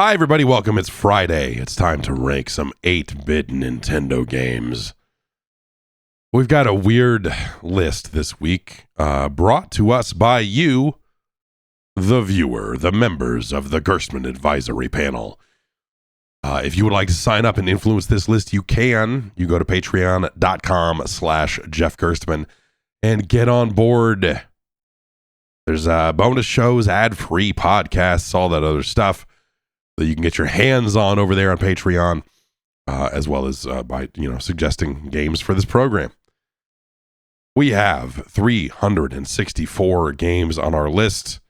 Hi, everybody. Welcome. It's Friday. It's time to rank some 8-bit Nintendo games. We've got a weird list this week brought to us by you, the viewer, the members of the Gerstmann Advisory Panel. If you would like to sign up and influence this list, you can. You go to patreon.com/Jeff Gerstmann and get on board. There's bonus shows, ad-free podcasts, all that other stuff that you can get your hands on over there on Patreon, as well as by suggesting games for this program. We have 364 games on our list.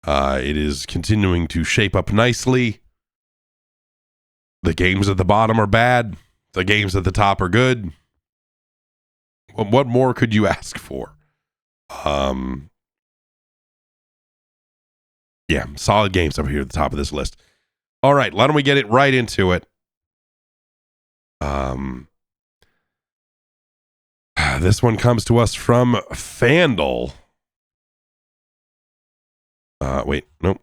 It is continuing to shape up nicely. The games at the bottom are bad. The games at the top are good. What more could you ask for? Solid games up here at the top of this list. All right, why don't we get it right into it? This one comes to us from Fandle. And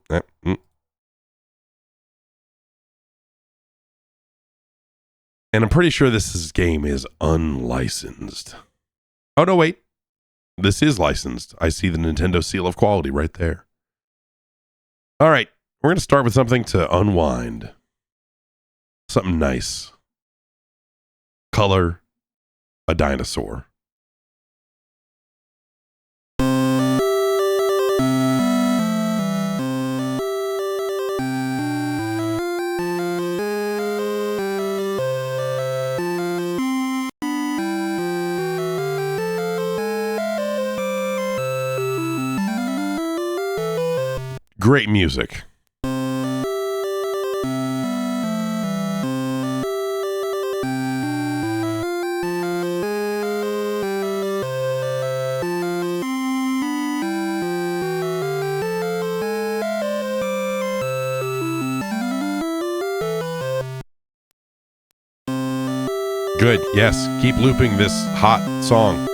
I'm pretty sure this game is unlicensed. Oh, no, wait. This is licensed. I see the Nintendo seal of quality right there. All right. We're going to start with something to unwind. Something nice. Color a dinosaur. Great music. Good. Yes. Keep looping this hot song.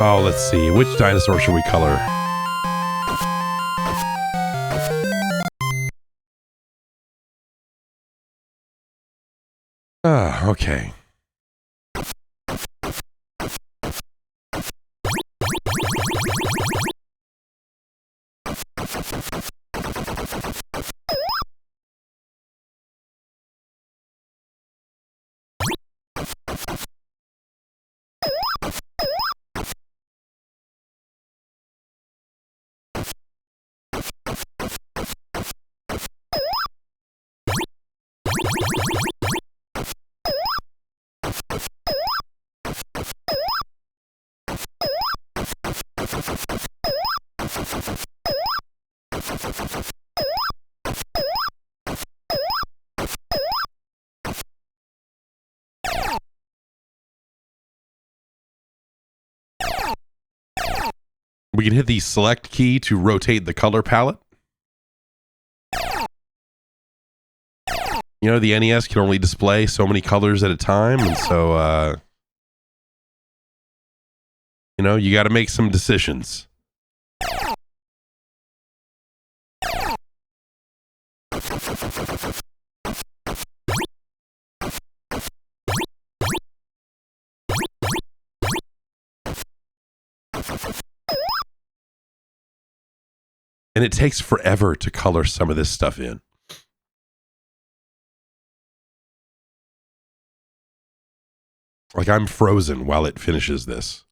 Oh, let's see. Which dinosaur should we color? Okay. We can hit the select key to rotate the color palette. You know, the NES can only display so many colors at a time, and so, you got to make some decisions. And it takes forever to color some of this stuff in. Like, I'm frozen while it finishes this.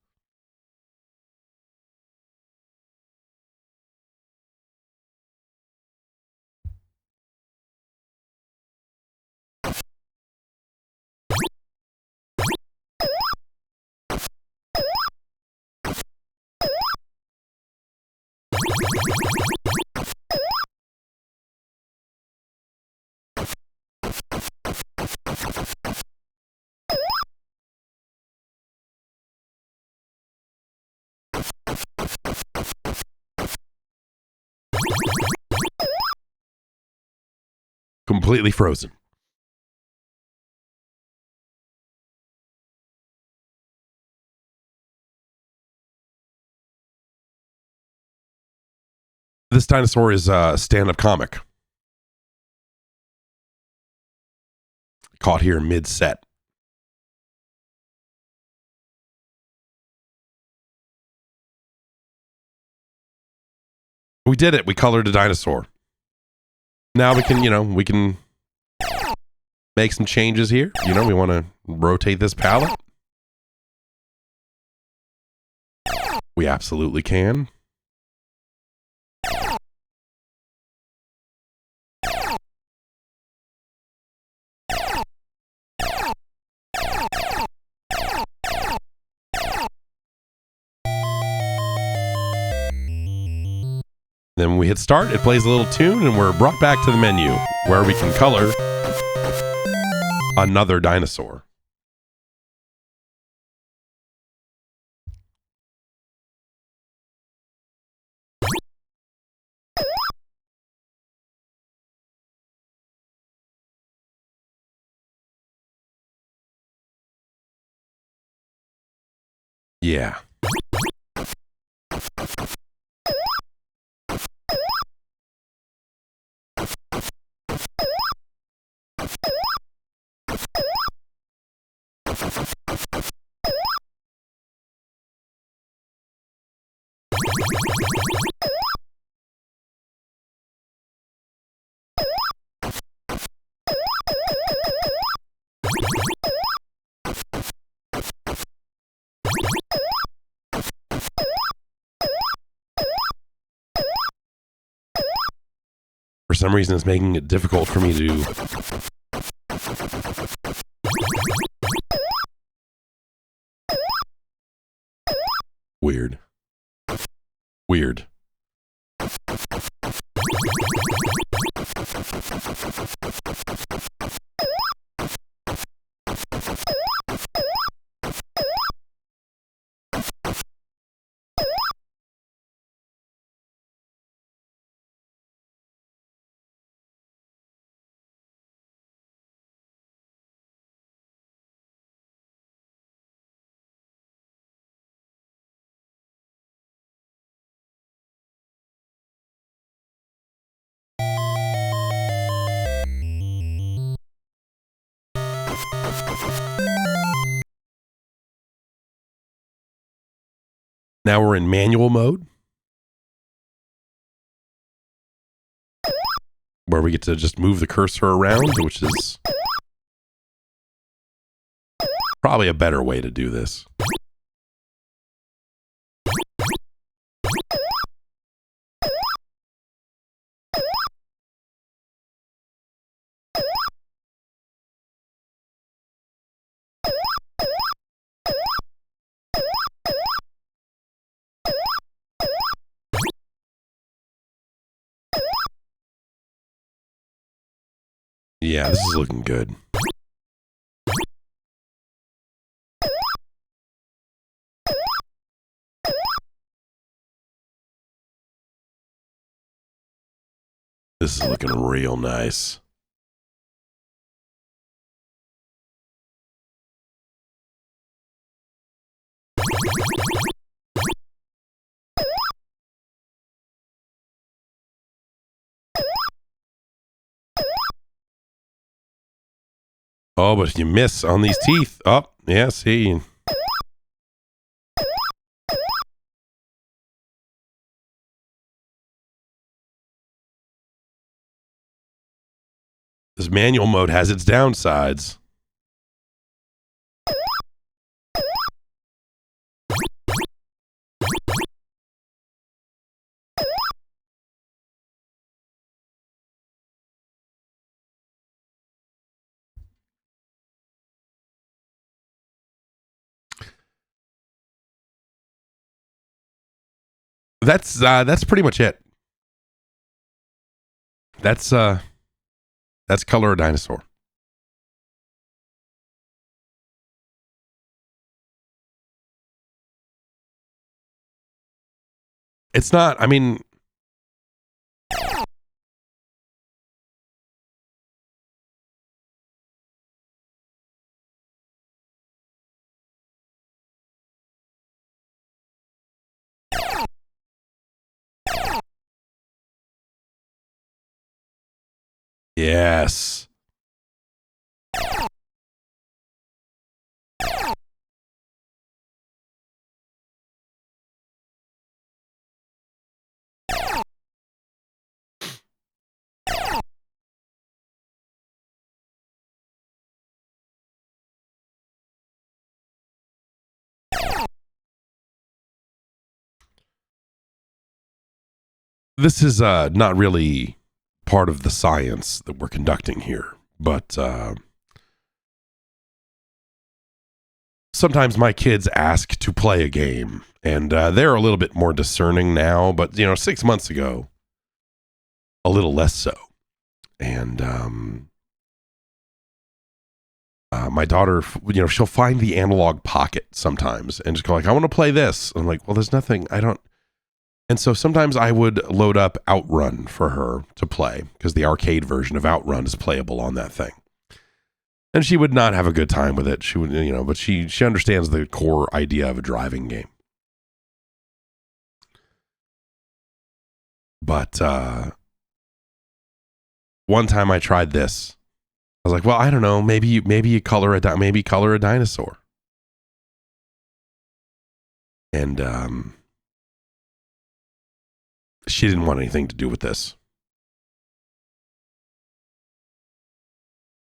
Completely frozen. This dinosaur is a stand-up comic. Caught here mid-set. We did it. We colored a dinosaur. Now we can make some changes here. We want to rotate this palette. We absolutely can. Then we hit start, it plays a little tune, and we're brought back to the menu where we can color another dinosaur. Yeah. For some reason, it's making it difficult for me to... Weird. Weird. Now we're in manual mode, where we get to just move the cursor around, which is probably a better way to do this. Yeah, this is looking good. This is looking real nice. Oh, but you miss on these teeth. Oh, yeah, see. This manual mode has its downsides. That's pretty much it. That's color a dinosaur. It's not, I mean, Yes. This is not really part of the science that we're conducting here, but sometimes my kids ask to play a game, and they're a little bit more discerning now, but 6 months ago, a little less so. And my daughter, she'll find the analog pocket sometimes and just go like, I want to play this. I'm like, well, there's nothing, I don't. And so sometimes I would load up Outrun for her to play because the arcade version of Outrun is playable on that thing. And she would not have a good time with it. She would, but she understands the core idea of a driving game. But one time I tried this. I was like, well, I don't know. Maybe you color a dinosaur. And she didn't want anything to do with this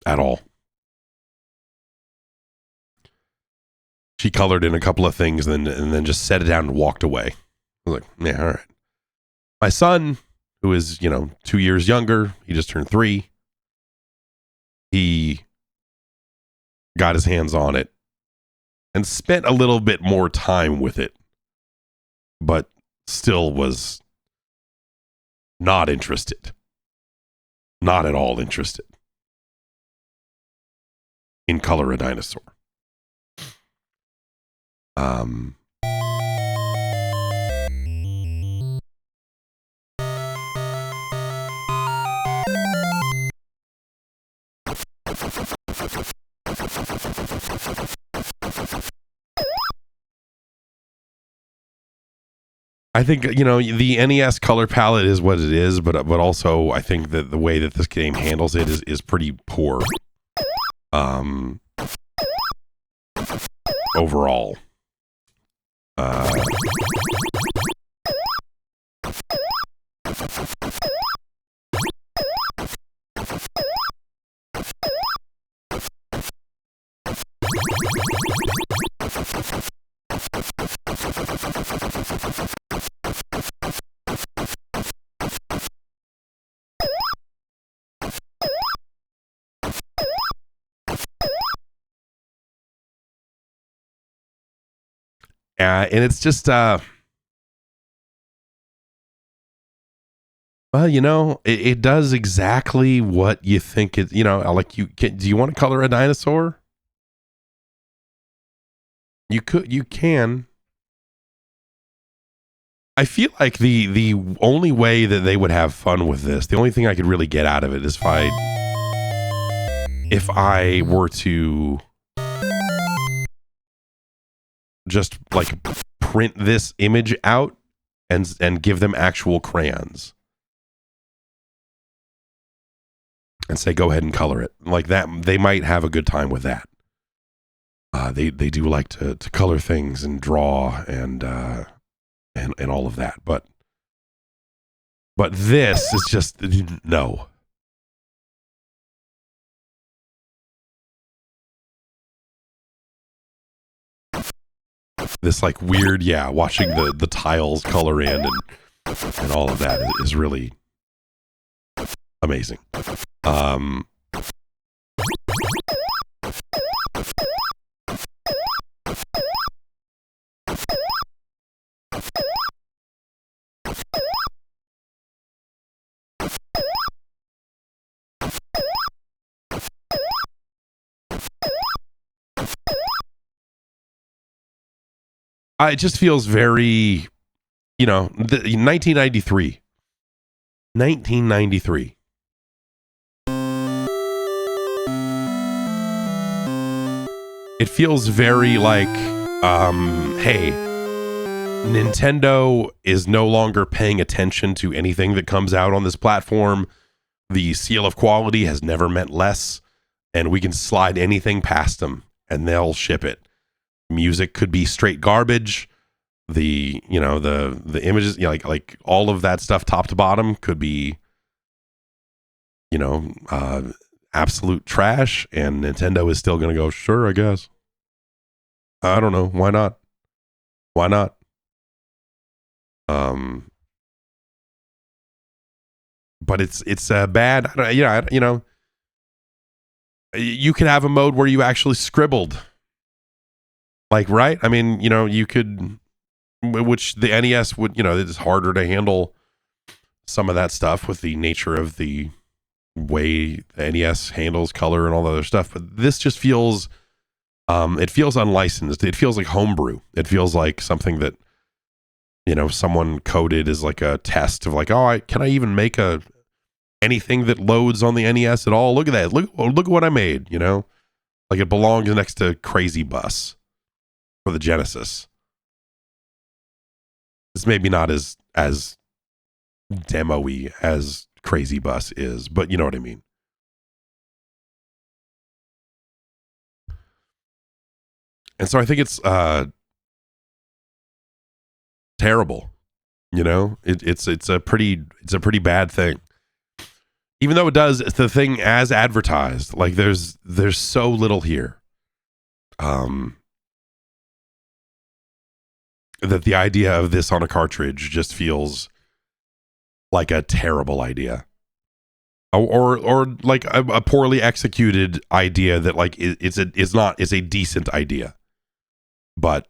at all. She colored in a couple of things and then just set it down and walked away. I was like, yeah, all right. My son, who is, 2 years younger, he just turned 3. He got his hands on it and spent a little bit more time with it, but still was not interested. Not at all interested in Color a Dinosaur. I think, the NES color palette is what it is, but also I think that the way that this game handles it is pretty poor. Overall. And it's just, well, it does exactly what you think it, like do you want to color a dinosaur? You can. I feel like the only way that they would have fun with this, the only thing I could really get out of it is if I were to just like print this image out and give them actual crayons and say, go ahead and color it like that. They might have a good time with that. They do like to color things and draw and all of that. But this is just no. This like weird, watching the tiles color in and all of that is really amazing. It just feels very, 1993. 1993. It feels very like, hey, Nintendo is no longer paying attention to anything that comes out on this platform. The seal of quality has never meant less, and we can slide anything past them and they'll ship it. Music could be straight garbage. The images, like all of that stuff top to bottom could be, absolute trash, and Nintendo is still going to go, sure, I guess. I don't know. Why not? Why not? But it's bad. You could have a mode where you actually scribbled, like, right? I mean, you could, which the NES would, it's harder to handle some of that stuff with the nature of the way the NES handles color and all the other stuff. But this just feels, it feels unlicensed. It feels like homebrew. It feels like something that, someone coded as like a test of like, can I even make anything that loads on the NES at all? Look at that. Look at what I made, like it belongs next to Crazy Bus for the Genesis. It's maybe not as demo-y as Crazy Bus is, but you know what I mean. And so I think it's terrible. It's a pretty bad thing. Even though it's the thing as advertised. Like there's so little here. That the idea of this on a cartridge just feels like a terrible idea. Or like a poorly executed idea that like it's a decent idea. But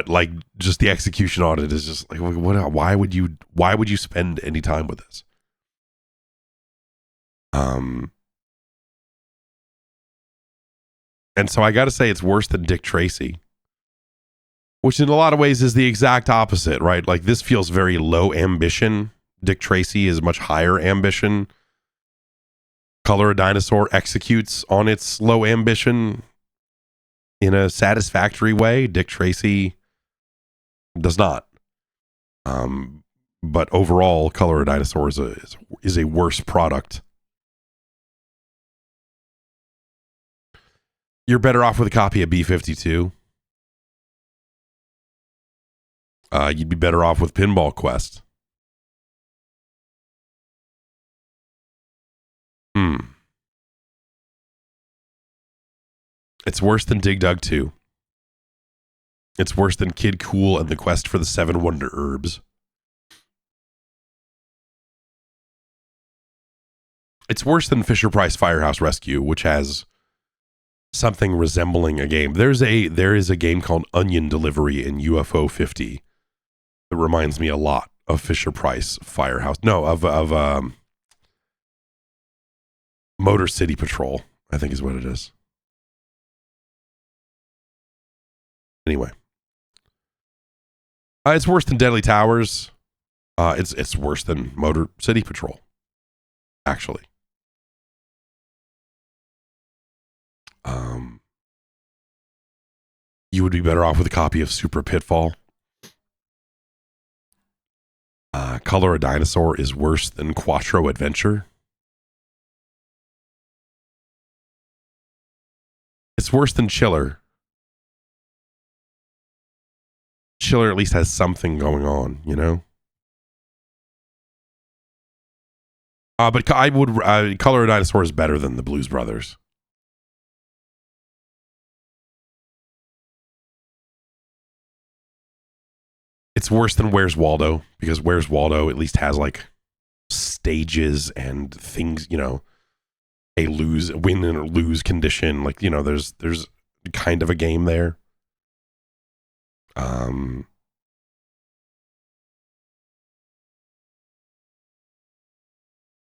like just the execution on it is just like, why would you spend any time with this? And so I got to say it's worse than Dick Tracy, which in a lot of ways is the exact opposite, right? Like this feels very low ambition. Dick Tracy is much higher ambition. Color a Dinosaur executes on its low ambition in a satisfactory way. Dick Tracy does not. But overall, Color a Dinosaur is a worse product. You're better off with a copy of B-52. You'd be better off with Pinball Quest. It's worse than Dig Dug 2. It's worse than Kid Cool and the Quest for the Seven Wonder Herbs. It's worse than Fisher-Price Firehouse Rescue, which has something resembling a game. There is a game called Onion Delivery in UFO 50 that reminds me a lot of Fisher-Price Firehouse. No, of Motor City Patrol, I think is what it is. Anyway. It's worse than Deadly Towers. It's worse than Motor City Patrol, actually. You would be better off with a copy of Super Pitfall. Color a Dinosaur is worse than Quattro Adventure. It's worse than Chiller. Chiller at least has something going on, But I would Color a Dinosaur is better than the Blues Brothers. It's worse than Where's Waldo, because Where's Waldo at least has like stages and things, a win or lose condition. Like, there's kind of a game there.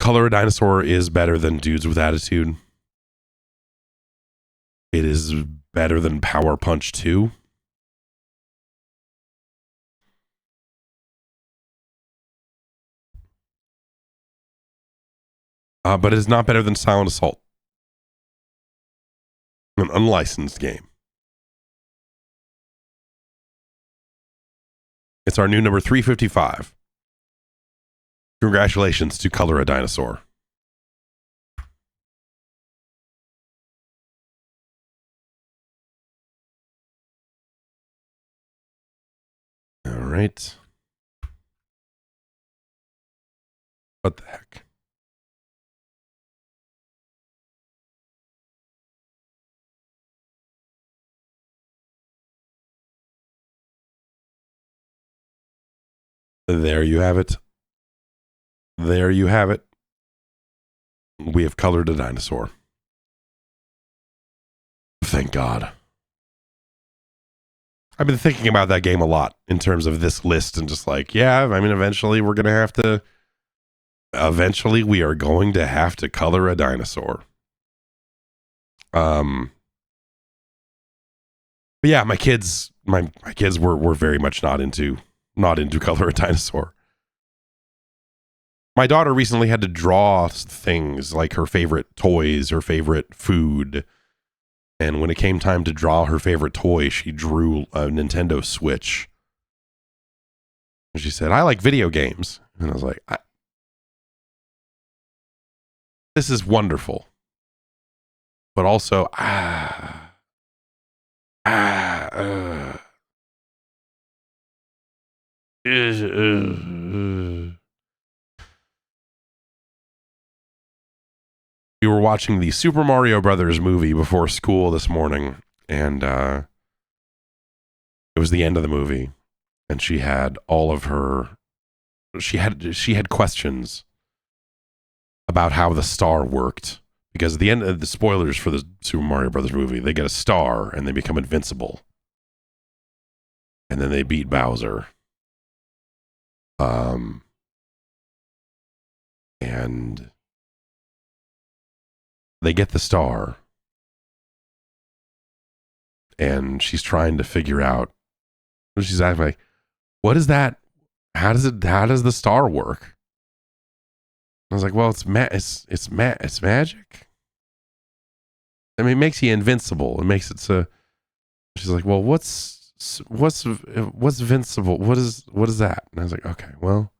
Color a Dinosaur is better than Dudes with Attitude. It is better than Power Punch 2. But it is not better than Silent Assault, an unlicensed game. It's our new number 355. Congratulations to Color a Dinosaur. All right. What the heck? There you have it. There you have it. We have colored a dinosaur. Thank God. I've been thinking about that game a lot in terms of this list and just like, yeah, I mean, eventually we are going to have to color a dinosaur. But yeah, my kids were very much not into color a dinosaur. My daughter recently had to draw things like her favorite toys, her favorite food. And when it came time to draw her favorite toy, she drew a Nintendo Switch. And she said, I like video games. And I was like, this is wonderful. But also, we were watching the Super Mario Brothers movie before school this morning, and it was the end of the movie, and she had questions about how the star worked, because at the end of the spoilers for the Super Mario Brothers movie, they get a star and they become invincible, and then they beat Bowser. And they get the star, and she's trying to figure out. She's asking, like, "What is that? How does the star work?" I was like, "Well, it's magic. I mean, it makes you invincible. It makes it so." She's like, "Well, what's invincible? What is that?" And I was like, "Okay, well,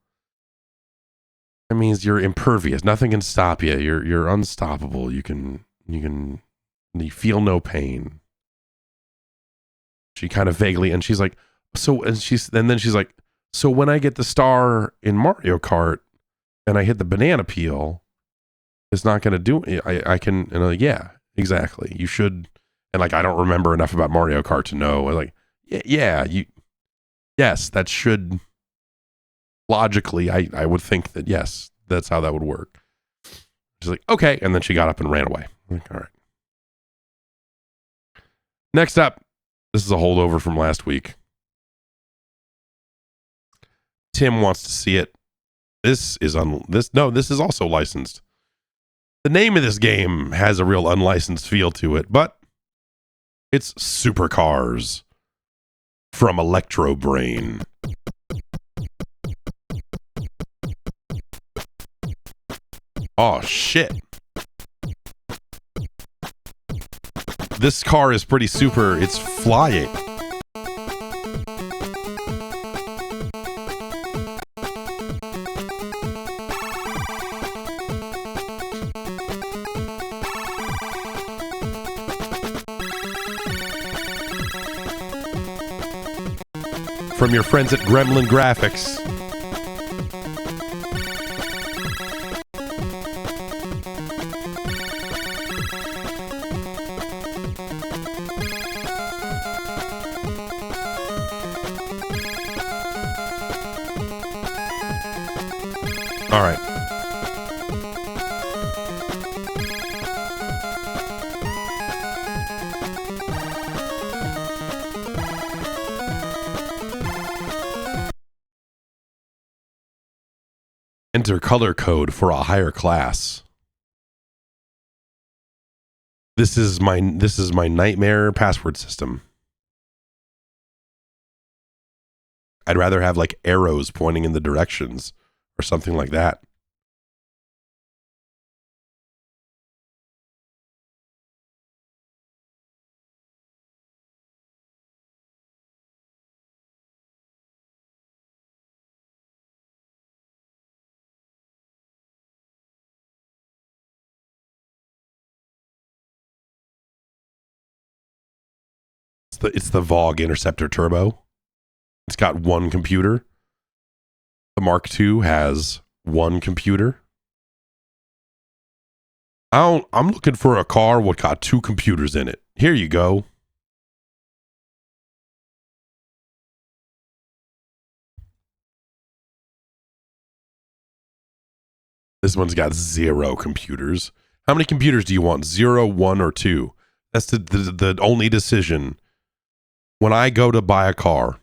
that means you're impervious. Nothing can stop you. You're unstoppable. You feel no pain." She kind of vaguely, and she's like, and then she's like, "So when I get the star in Mario Kart and I hit the banana peel, it's not going to do it. I can," and I'm like, "Yeah, exactly. You should." And like, I don't remember enough about Mario Kart to know. I'm like, yes, that should logically, I would think that yes, that's how that would work. She's like, "Okay," and then she got up and ran away. I'm like, all right. Next up, this is a holdover from last week. Tim wants to see it. This is also licensed. The name of this game has a real unlicensed feel to it, but it's Supercars from Electro Brain. Oh shit. This car is pretty super. It's flying. From your friends at Gremlin Graphics. All right. Enter color code for a higher class. This is my nightmare password system. I'd rather have like arrows pointing in the directions or something like that. It's the Vogue Interceptor Turbo. It's got one computer. The Mark II has one computer. I'm looking for a car what got two computers in it. Here you go. This one's got 0 computers. How many computers do you want? 0, 1, or 2? That's the only decision. When I go to buy a car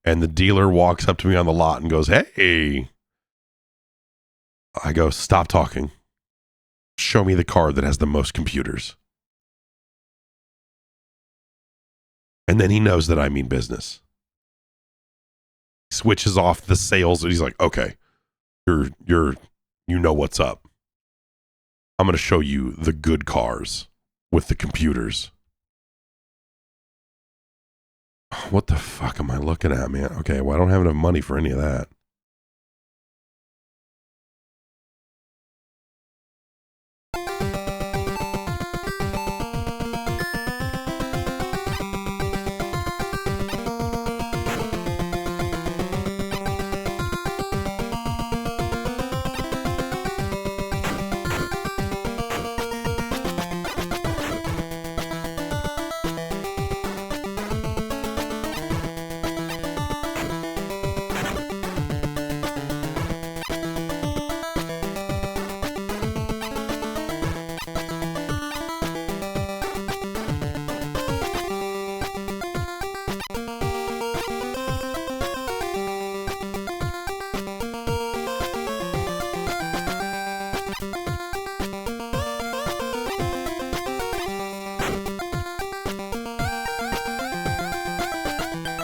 and the dealer walks up to me on the lot and goes, "Hey," I go, "Stop talking. Show me the car that has the most computers." And then he knows that I mean business. Switches off the sales. He's like, "Okay, you know what's up. I'm going to show you the good cars with the computers." What the fuck am I looking at, man? Okay, well, I don't have enough money for any of that.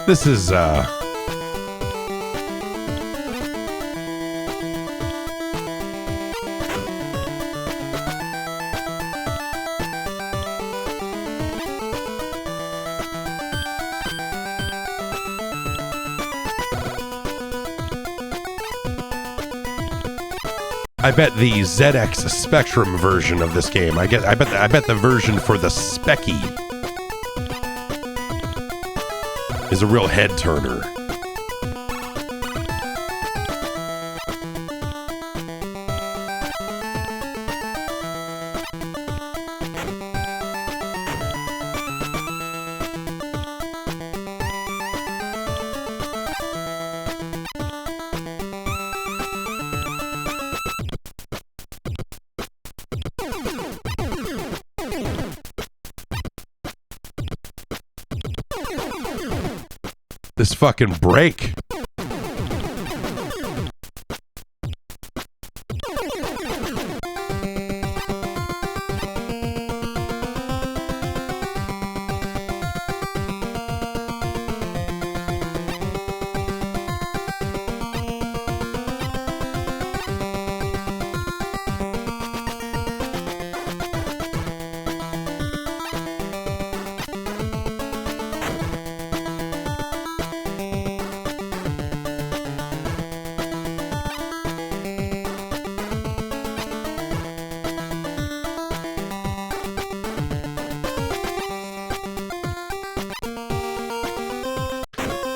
This is I bet the ZX Spectrum version of this game. I bet the version for the Specky is a real head turner. This fucking break.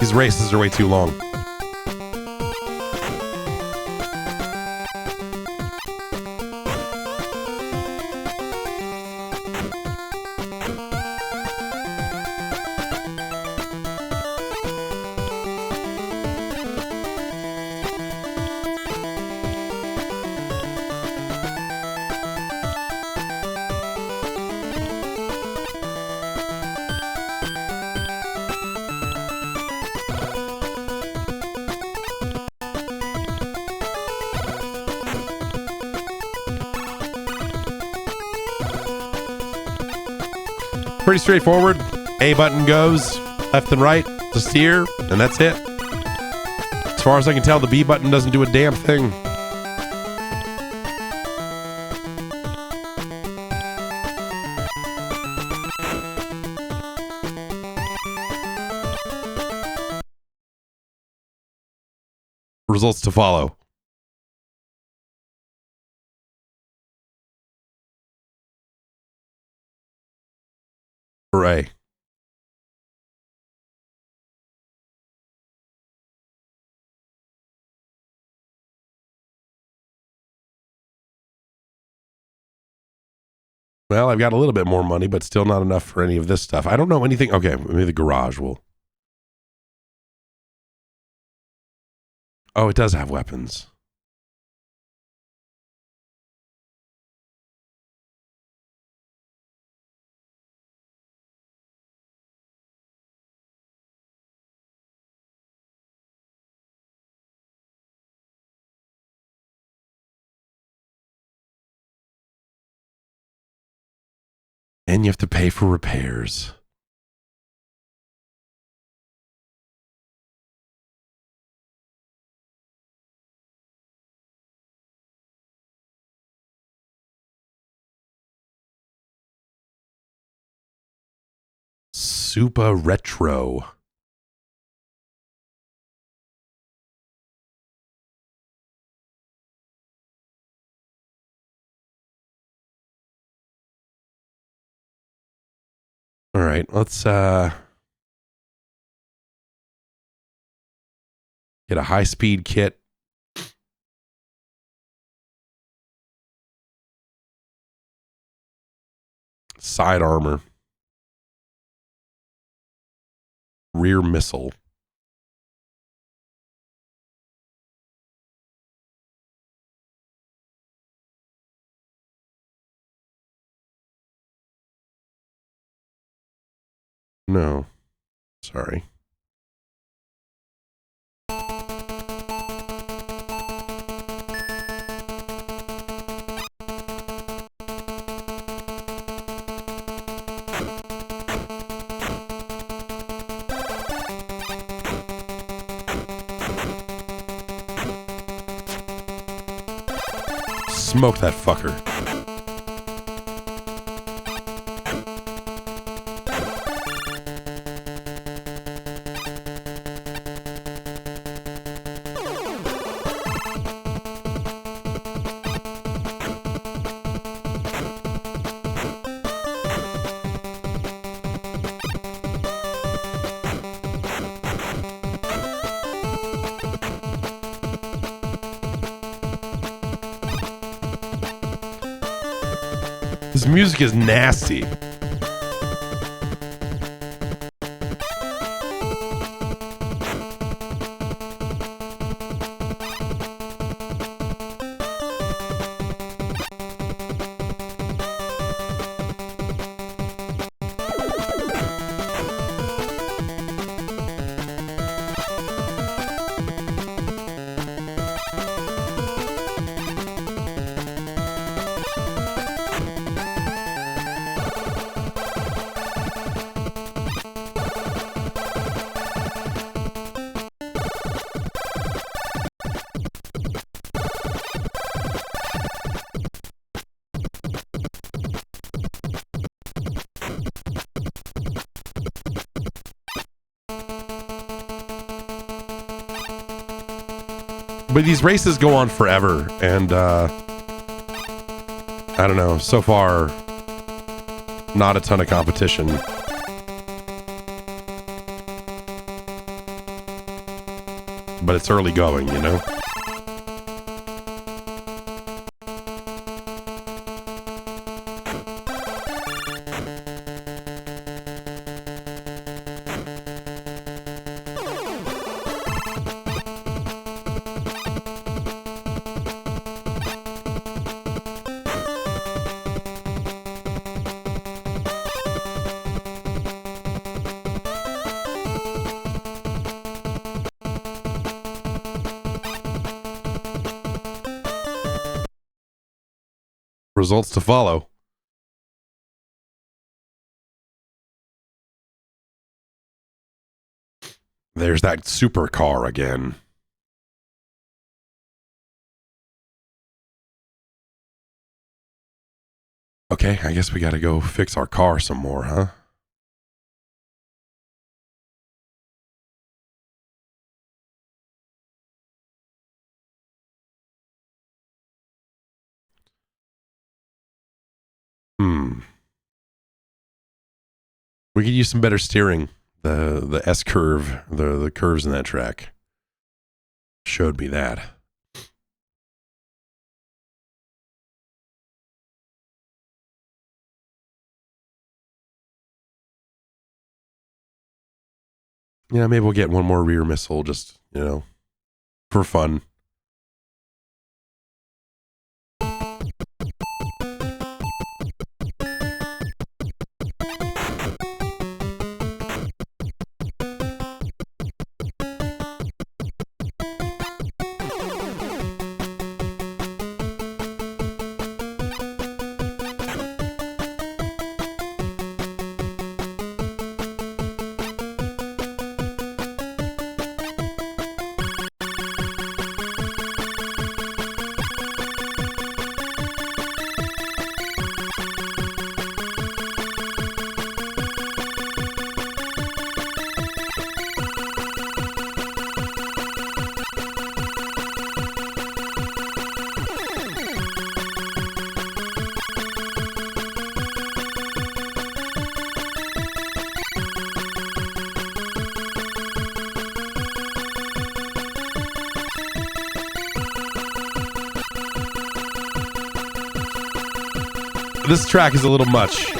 These races are way too long. Pretty straightforward. A button goes left and right to steer, and that's it. As far as I can tell, the B button doesn't do a damn thing. Results to follow. Hooray. Well, I've got a little bit more money, but still not enough for any of this stuff. I don't know anything. Okay, maybe the garage will. Oh, it does have weapons. And you have to pay for repairs. Super retro. All right, let's get a high-speed kit. Side armor. Rear missile. No. Sorry. Smoke that fucker. This music is nasty. But these races go on forever, and I don't know, so far, not a ton of competition. But it's early going, you know? Results to follow. There's that supercar again. Okay, I guess we gotta go fix our car some more, huh? We could use some better steering. The S curve, the curves in that track showed me that. Yeah, maybe we'll get one more rear missile just, for fun. This track is a little much.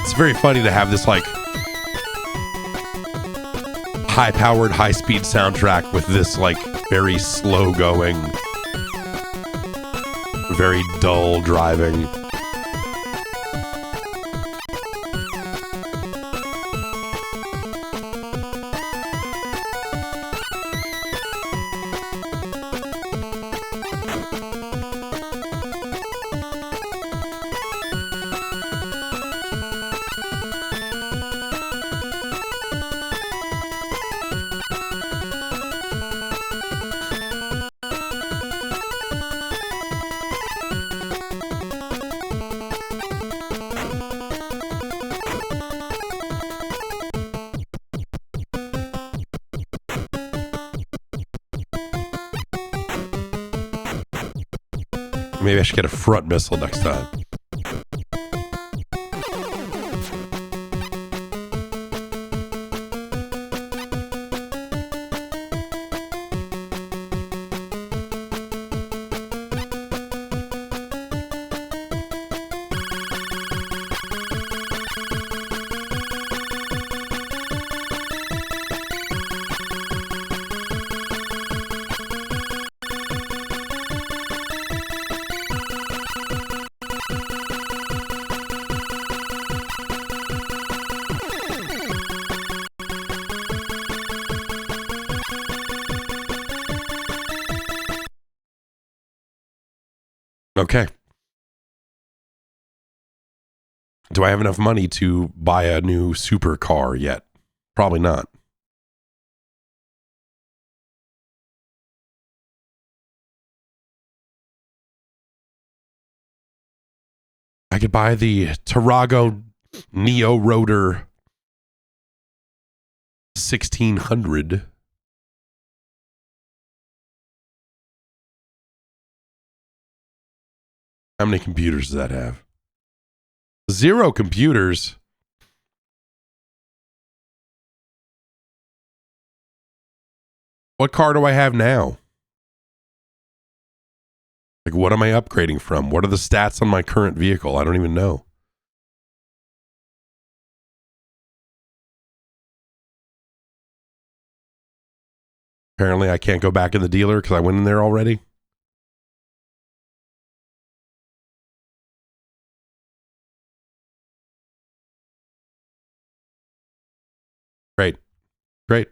It's very funny to have this like high-powered, high-speed soundtrack with this like very slow-going, very dull driving. Maybe I should get a front missile next time. Okay. Do I have enough money to buy a new supercar yet? Probably not. I could buy the Tarago Neo Rotor 1600. How many computers does that have? 0 computers. What car do I have now? Like, what am I upgrading from? What are the stats on my current vehicle? I don't even know. Apparently, I can't go back in the dealer because I went in there already. Great. Great.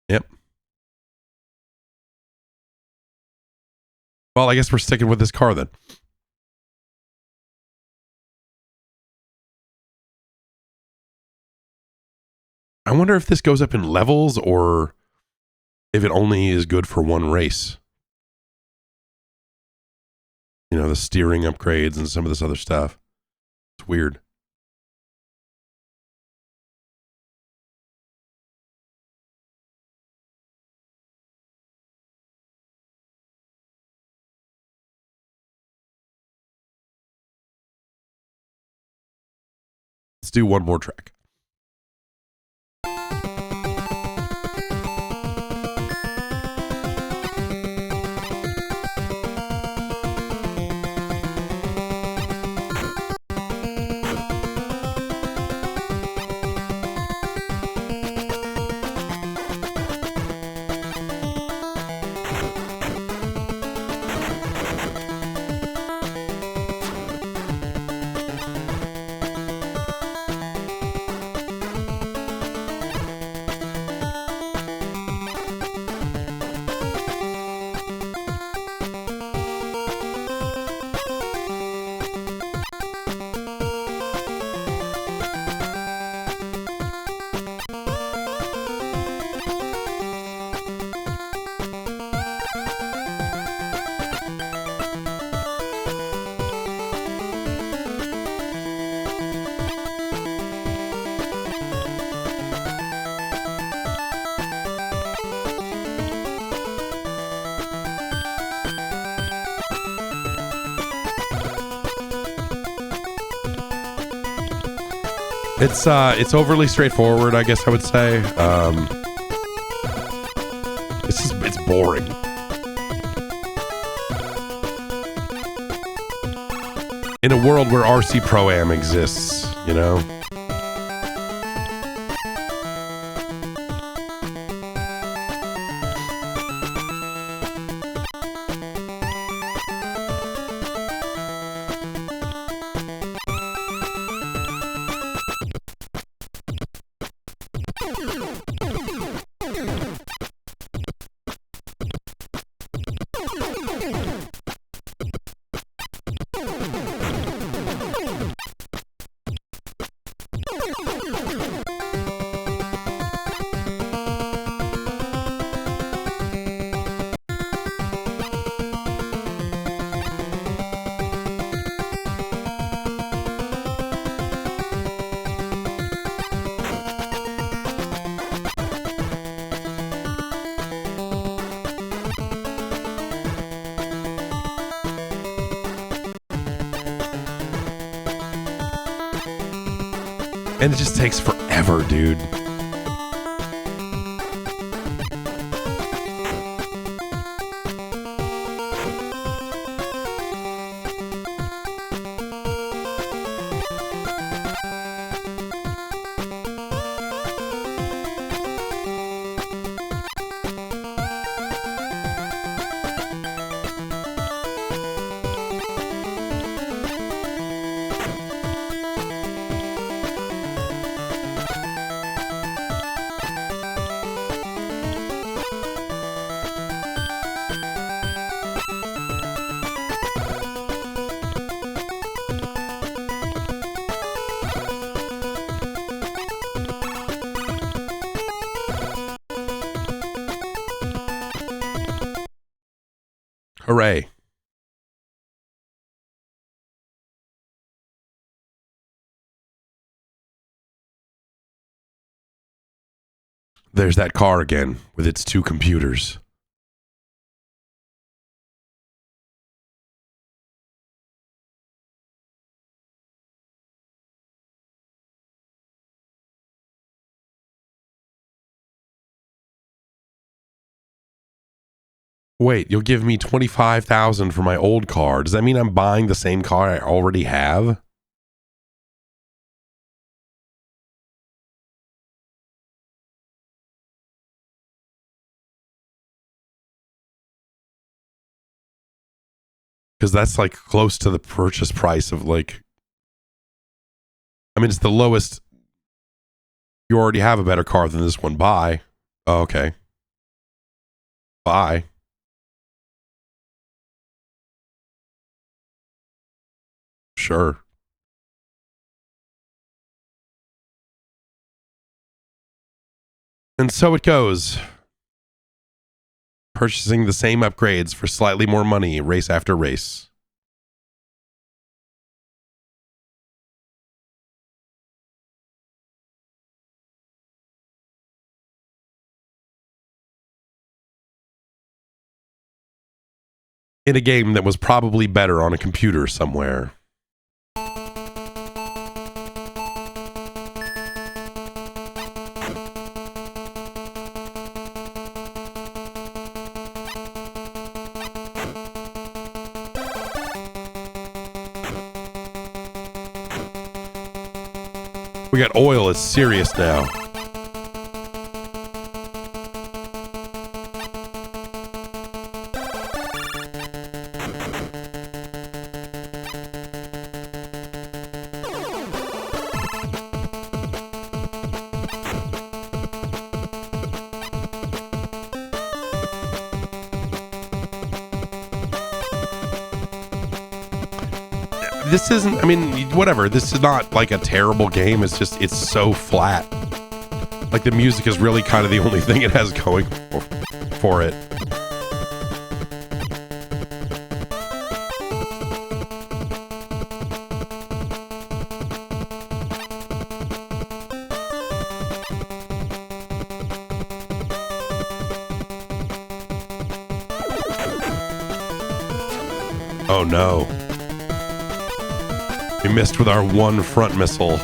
Yep. Well, I guess we're sticking with this car then. I wonder if this goes up in levels or if it only is good for one race. You know, the steering upgrades and some of this other stuff. It's weird. do one more track. It's overly straightforward, I guess I would say. It's boring. In a world where RC Pro-Am exists, you know? And it just takes forever, dude. Hooray. There's that car again with its two computers. Wait, you'll give me $25,000 for my old car. Does that mean I'm buying the same car I already have? Because that's like close to the purchase price of like, I mean, it's the lowest. You already have a better car than this one. Buy. Oh, okay. Buy. Sure. And so it goes. Purchasing the same upgrades for slightly more money, race after race. In a game that was probably better on a computer somewhere. We got oil. It's serious now. This isn't, I mean, whatever. This is not like a terrible game. It's just, it's so flat. Like the music is really kind of the only thing it has going for it. Oh no. We missed with our one front missile.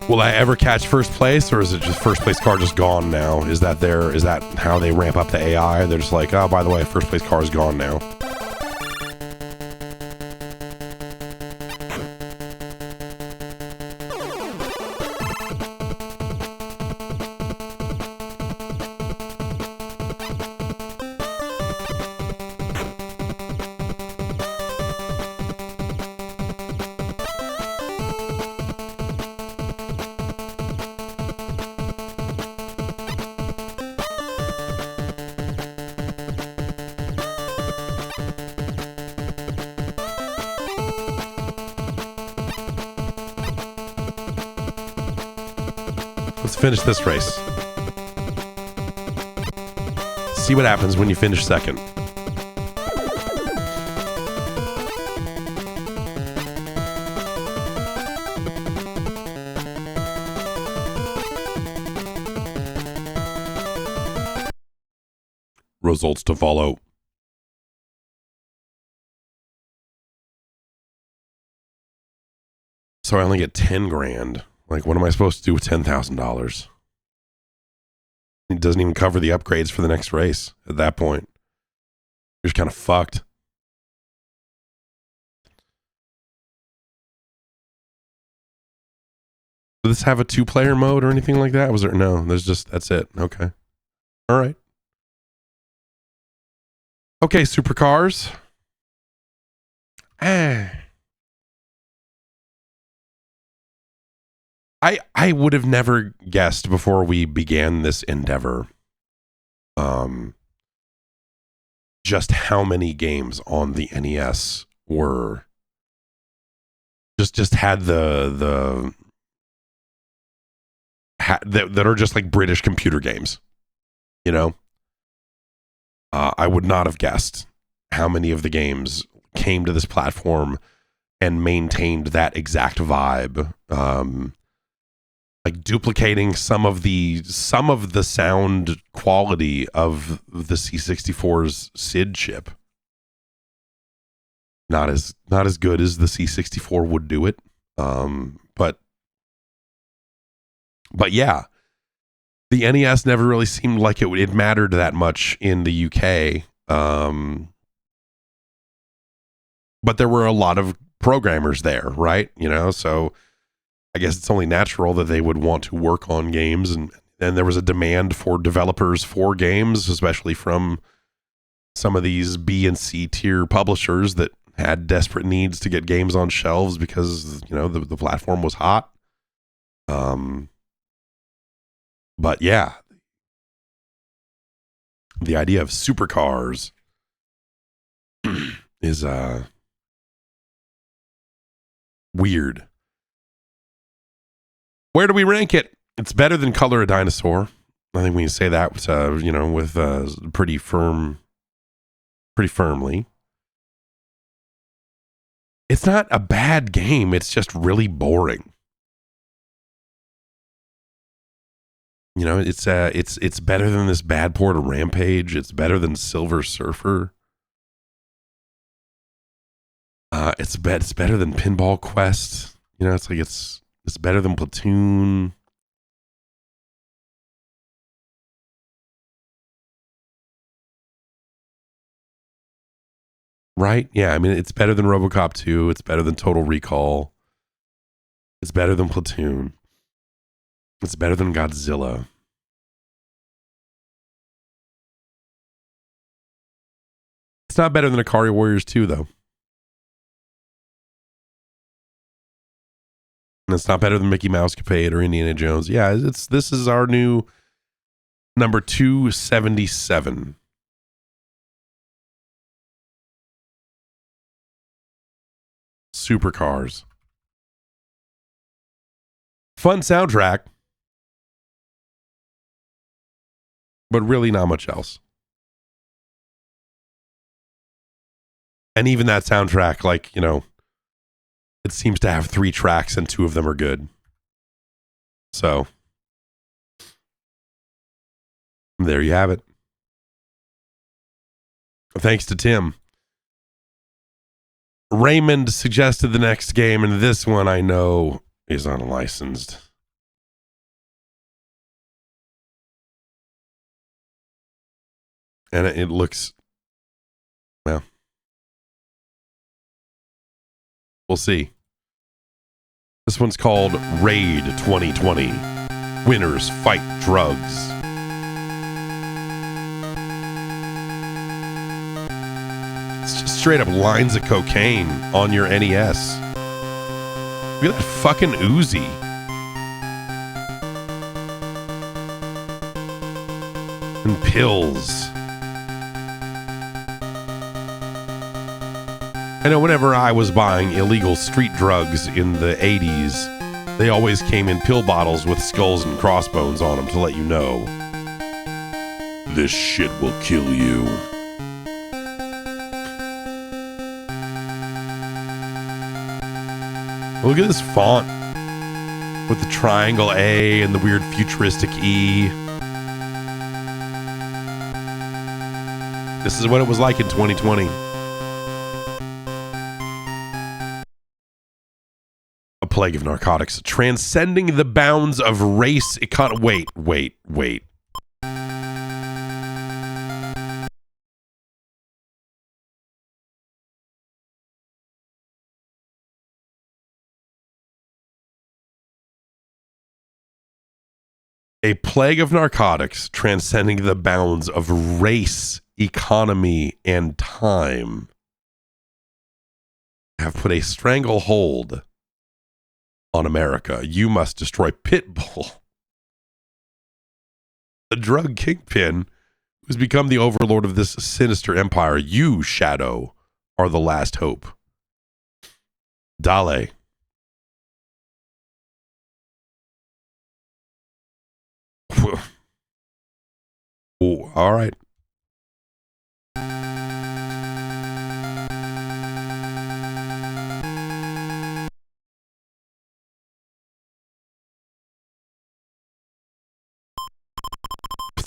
Will I ever catch first place, or is it just first place car just gone now? Is that how they ramp up the AI? They're just like, oh, by the way, first place car is gone now. Let's finish this race. See what happens when you finish second. Results to follow. So I only get 10 grand. Like, what am I supposed to do with $10,000? It doesn't even cover the upgrades for the next race at that point. You're just kind of fucked. Does this have a 2-player mode or anything like that? Was there? No, that's it. Okay. All right. Okay, supercars. I would have never guessed before we began this endeavor just how many games on the NES were just had that are just like British computer games, you know. I would not have guessed how many of the games came to this platform and maintained that exact vibe. Like duplicating some of the sound quality of the C64's SID chip. Not as good as the C64 would do it. But yeah, the NES never really seemed like it mattered that much in the UK. But there were a lot of programmers there, right? You know, so I guess it's only natural that they would want to work on games, and there was a demand for developers for games, especially from some of these B and C tier publishers that had desperate needs to get games on shelves because, you know, the platform was hot. But yeah, the idea of supercars is weird. Where do we rank it? It's better than Color a Dinosaur. I think we can say that, with pretty firmly. It's not a bad game. It's just really boring. It's better than this bad port of Rampage. It's better than Silver Surfer. It's better than Pinball Quest. It's better than Platoon. Right? Yeah, I mean, it's better than RoboCop 2. It's better than Total Recall. It's better than Platoon. It's better than Godzilla. It's not better than Ikari Warriors 2, though. And it's not better than Mickey Mouse Capade or Indiana Jones. Yeah, this is our new number 277. Supercars. Fun soundtrack, but really not much else. And even that soundtrack, it seems to have 3 tracks and 2 of them are good. So, there you have it. Thanks to Tim. Raymond suggested the next game, and this one I know is unlicensed. And it looks, well, we'll see. This one's called Raid 2020. Winners Fight Drugs. It's just straight up lines of cocaine on your NES. Look at that fucking Uzi. And pills. I know whenever I was buying illegal street drugs in the 80s, they always came in pill bottles with skulls and crossbones on them to let you know, this shit will kill you. Look at this font with the triangle A and the weird futuristic E. This is what it was like in 2020. A plague of narcotics, transcending the bounds of race. Wait. A plague of narcotics transcending the bounds of race, economy, and time have put a stranglehold on America. You must destroy Pitbull, the drug kingpin who's become the overlord of this sinister empire. You, Shadow, are the last hope. Dale. Oh, all right.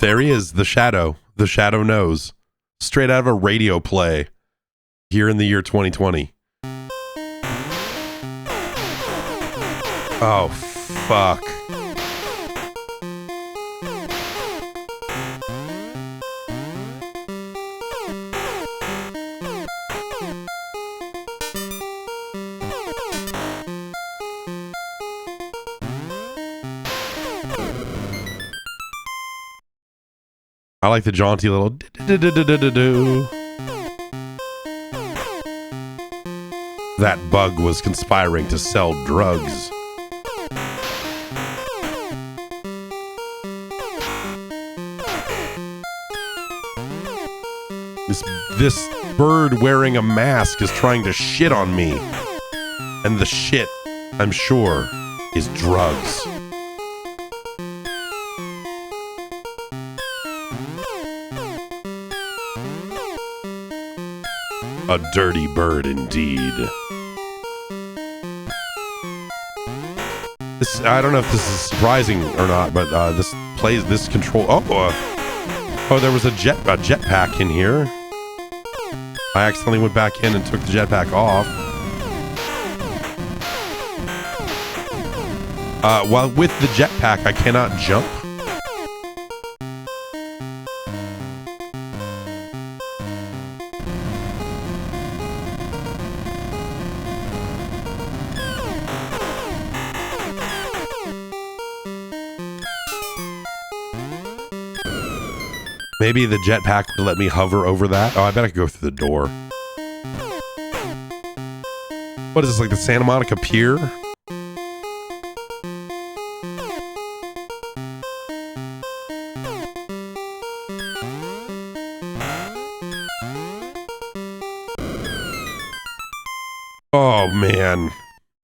There he is, the Shadow. The Shadow knows. Straight out of a radio play here in the year 2020. Oh, fuck. I like the jaunty little do. That bug was conspiring to sell drugs. This bird wearing a mask is trying to shit on me. And the shit, I'm sure, is drugs. A dirty bird indeed. This, I don't know if this is surprising or not, but this control. Oh, there was a jetpack in here. I accidentally went back in and took the jetpack off. While with the jetpack, I cannot jump. Maybe the jetpack would let me hover over that. Oh, I bet I could go through the door. What is this, like the Santa Monica Pier? Oh, man.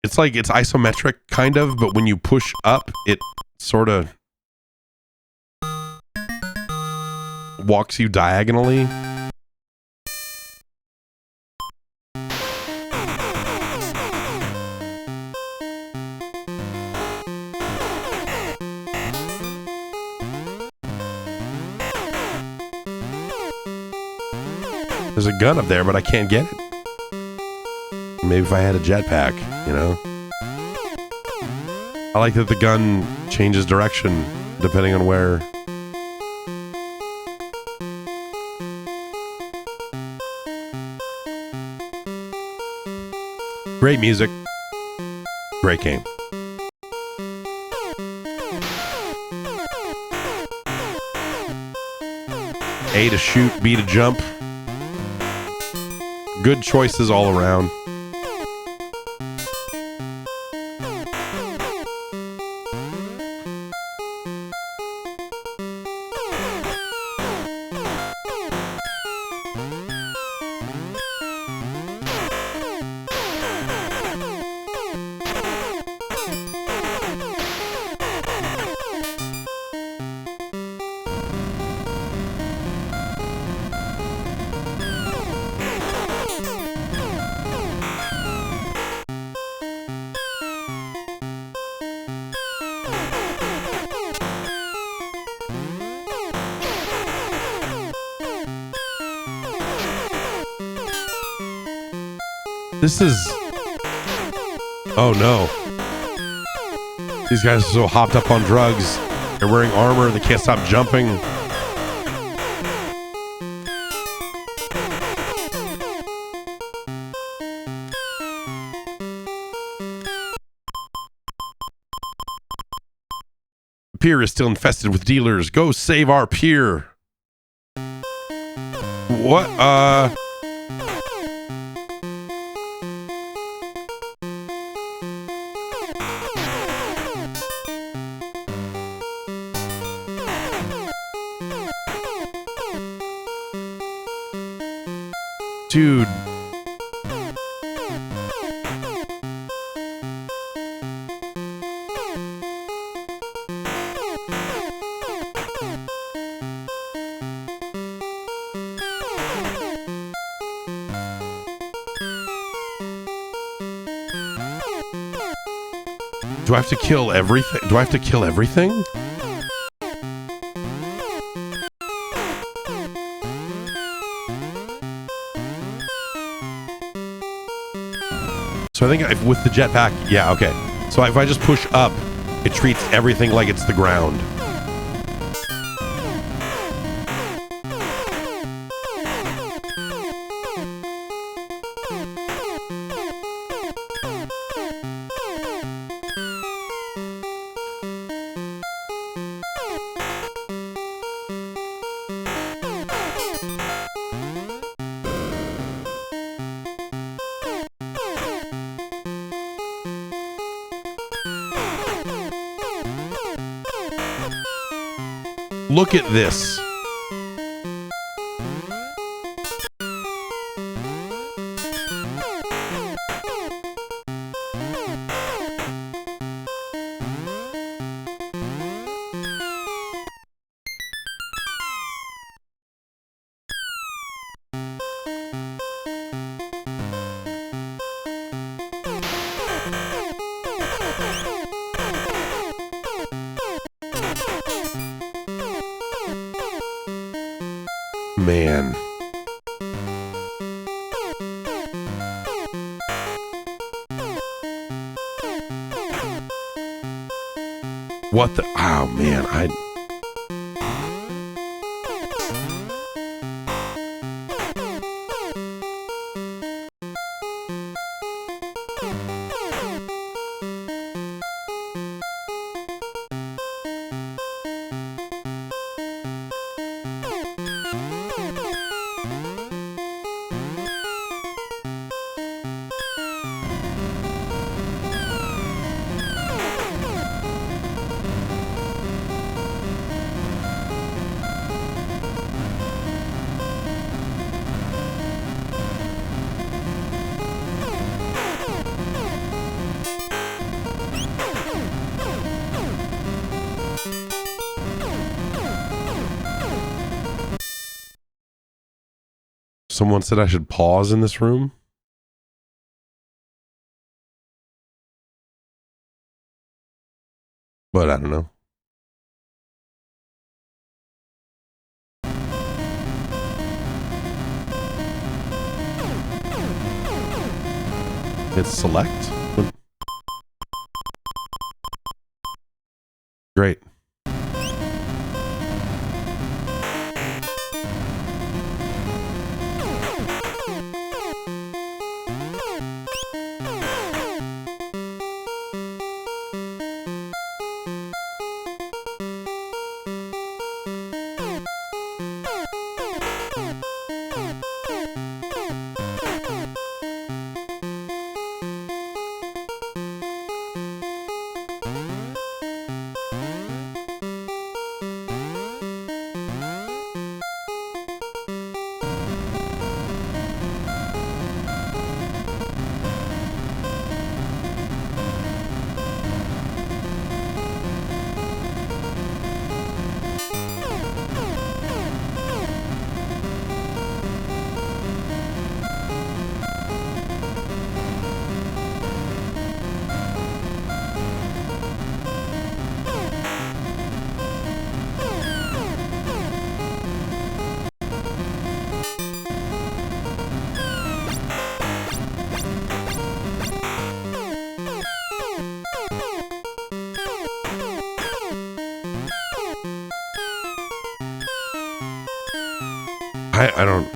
It's like, it's isometric, kind of, but when you push up, it sort of walks you diagonally. There's a gun up there, but I can't get it. Maybe if I had a jetpack, you know? I like that the gun changes direction depending on where. Great music. Great game. A to shoot, B to jump. Good choices all around. This is... Oh no. These guys are so hopped up on drugs. They're wearing armor. They can't stop jumping. The pier is still infested with dealers. Go save our pier. What? Dude. Do I have to kill everything? Do I have to kill everything? So I think if with the jetpack, yeah, okay. So if I just push up, it treats everything like it's the ground. Look at this. man. What the? Oh, man. Someone said I should pause in this room. But I don't know. Hit select. Great. I don't.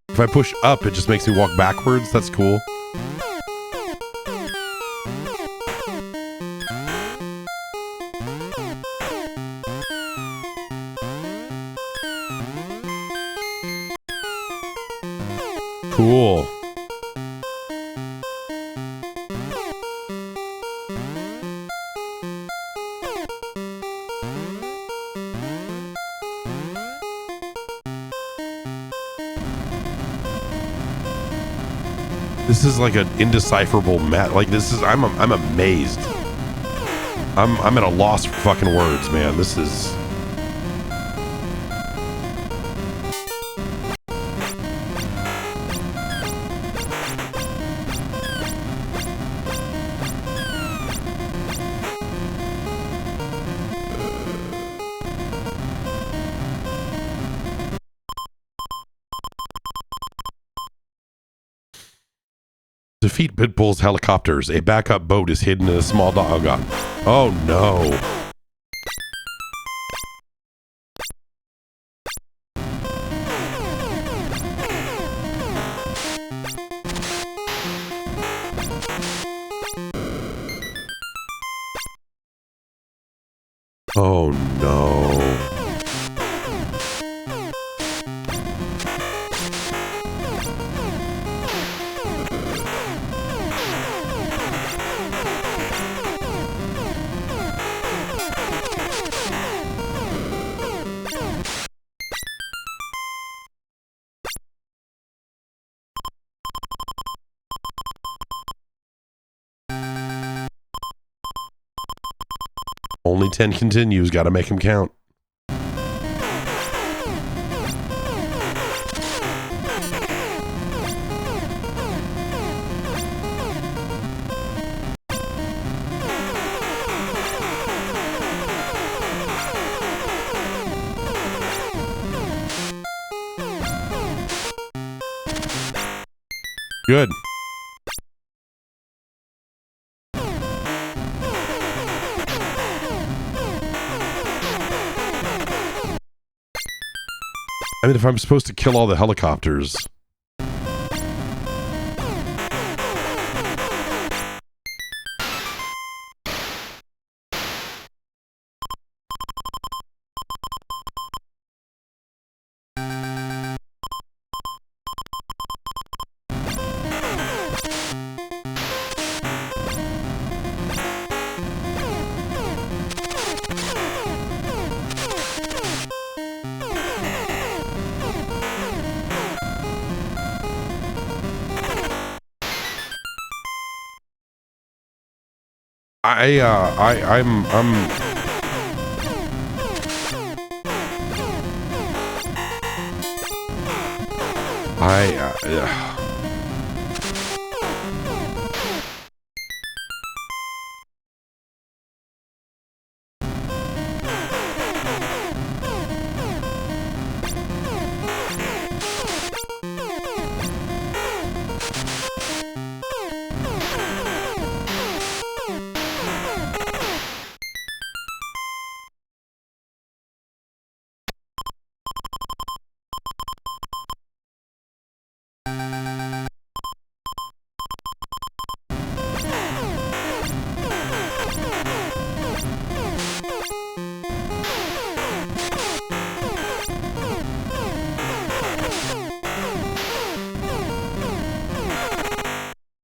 If I push up, it just makes me walk backwards. That's cool. Cool. This is like an indecipherable mat. Like this is, I'm amazed. I'm at a loss for fucking words, man. This is. Defeat Pitbull's helicopters. A backup boat is hidden in a small doggone. Oh no. Oh no. Only 10 continues. Got to make them count. Good. I mean, if I'm supposed to kill all the helicopters...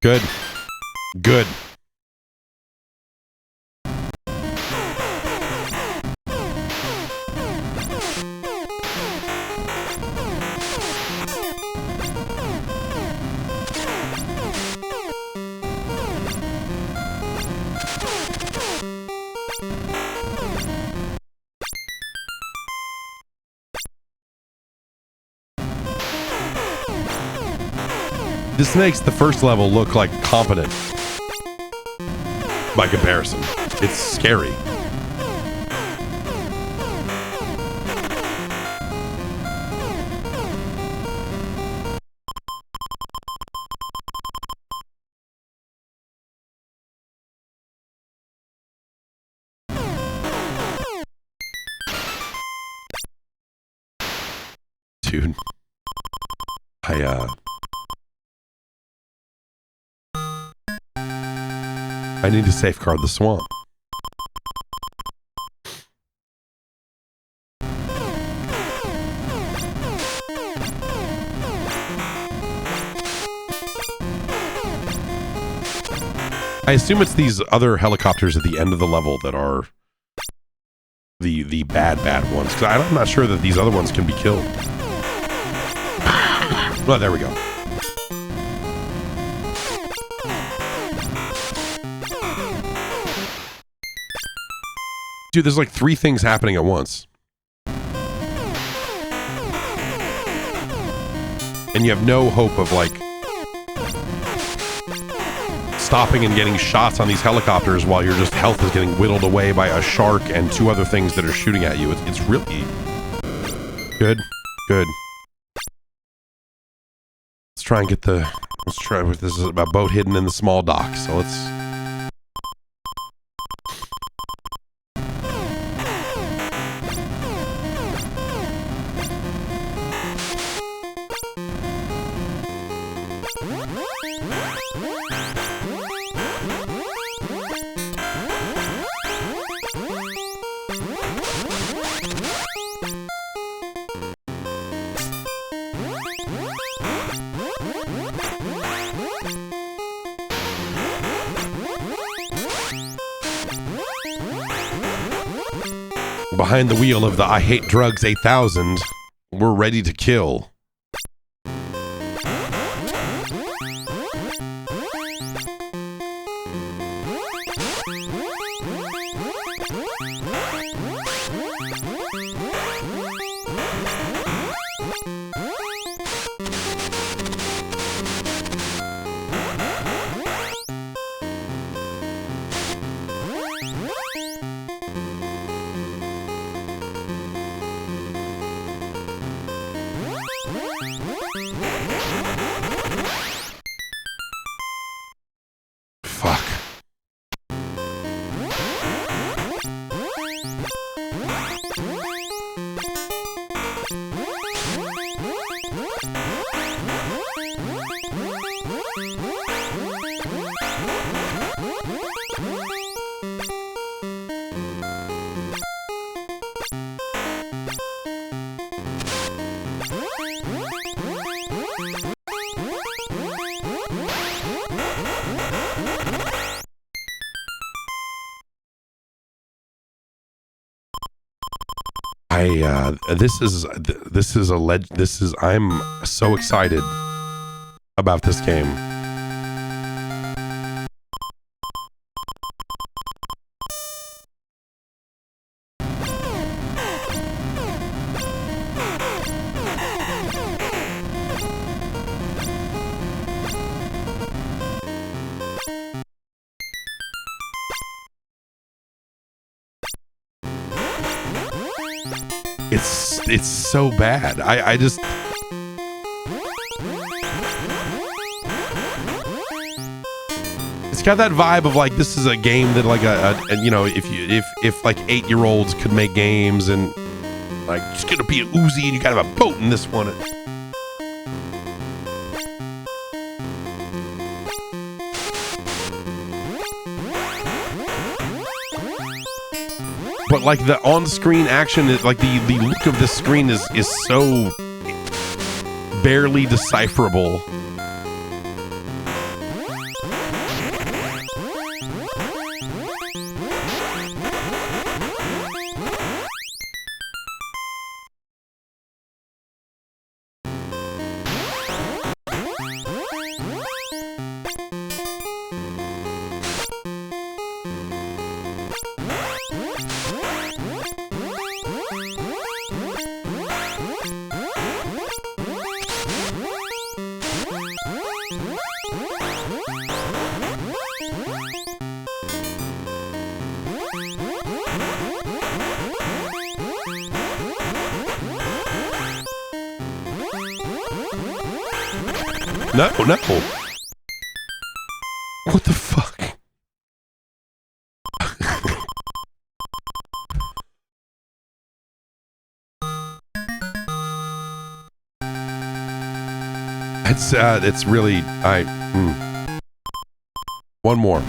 Good. Good. This makes the first level look like competent by comparison. It's scary. Dude. I need to safeguard the swamp. I assume it's these other helicopters at the end of the level that are the bad ones. Because I'm not sure that these other ones can be killed. Well, there we go. Dude, there's like 3 things happening at once. And you have no hope of like stopping and getting shots on these helicopters while your just health is getting whittled away by a shark and 2 other things that are shooting at you. It's really good. Good. Let's try and get the... Let's try... This is about boat hidden in the small dock, so let's... Behind the wheel of the I Hate Drugs 8000, we're ready to kill. I'm so excited about this game. It's so bad. I just it's got that vibe of like this is a game that like if like 8-year-olds could make games and like it's gonna be an Uzi and you gotta have a boat in this one. But like the on-screen action is like the look of this screen is so barely decipherable. No. What the fuck? It's really One more.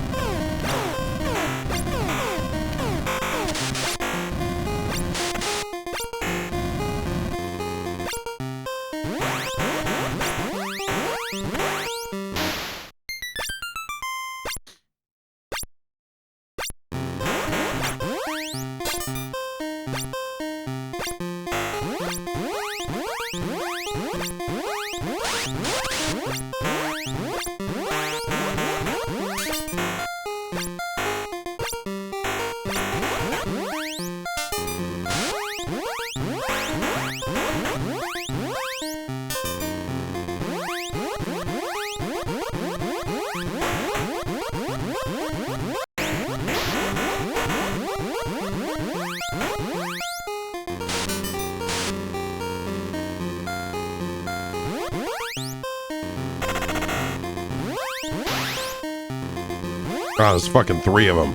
Oh, there's fucking 3 of them.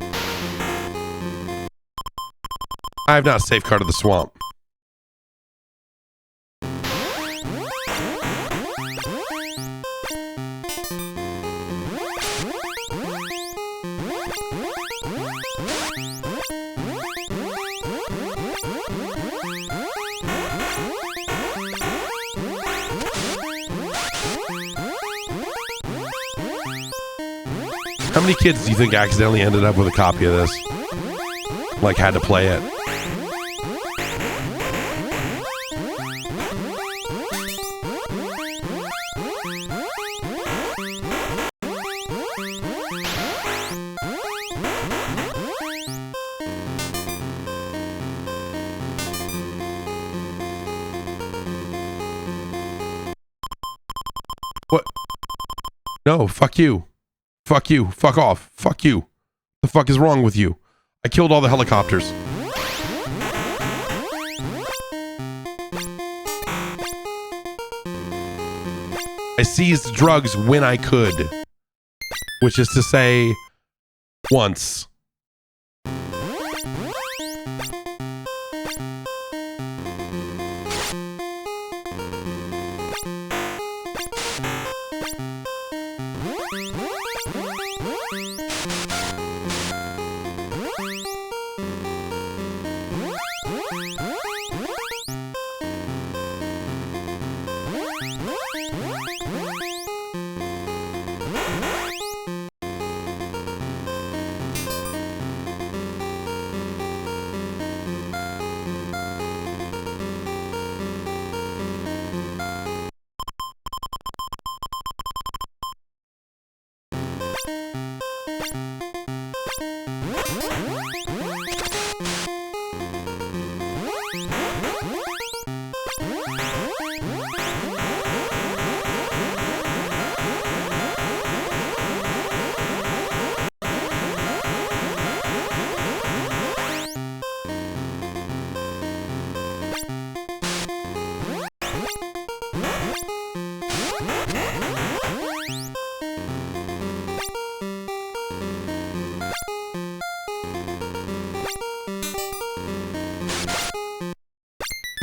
I have not safeguarded the swamp. How many kids do you think accidentally ended up with a copy of this? Like, had to play it? What? No, fuck you. Fuck you. Fuck off. Fuck you. The fuck is wrong with you? I killed all the helicopters. I seized drugs when I could. Which is to say, once.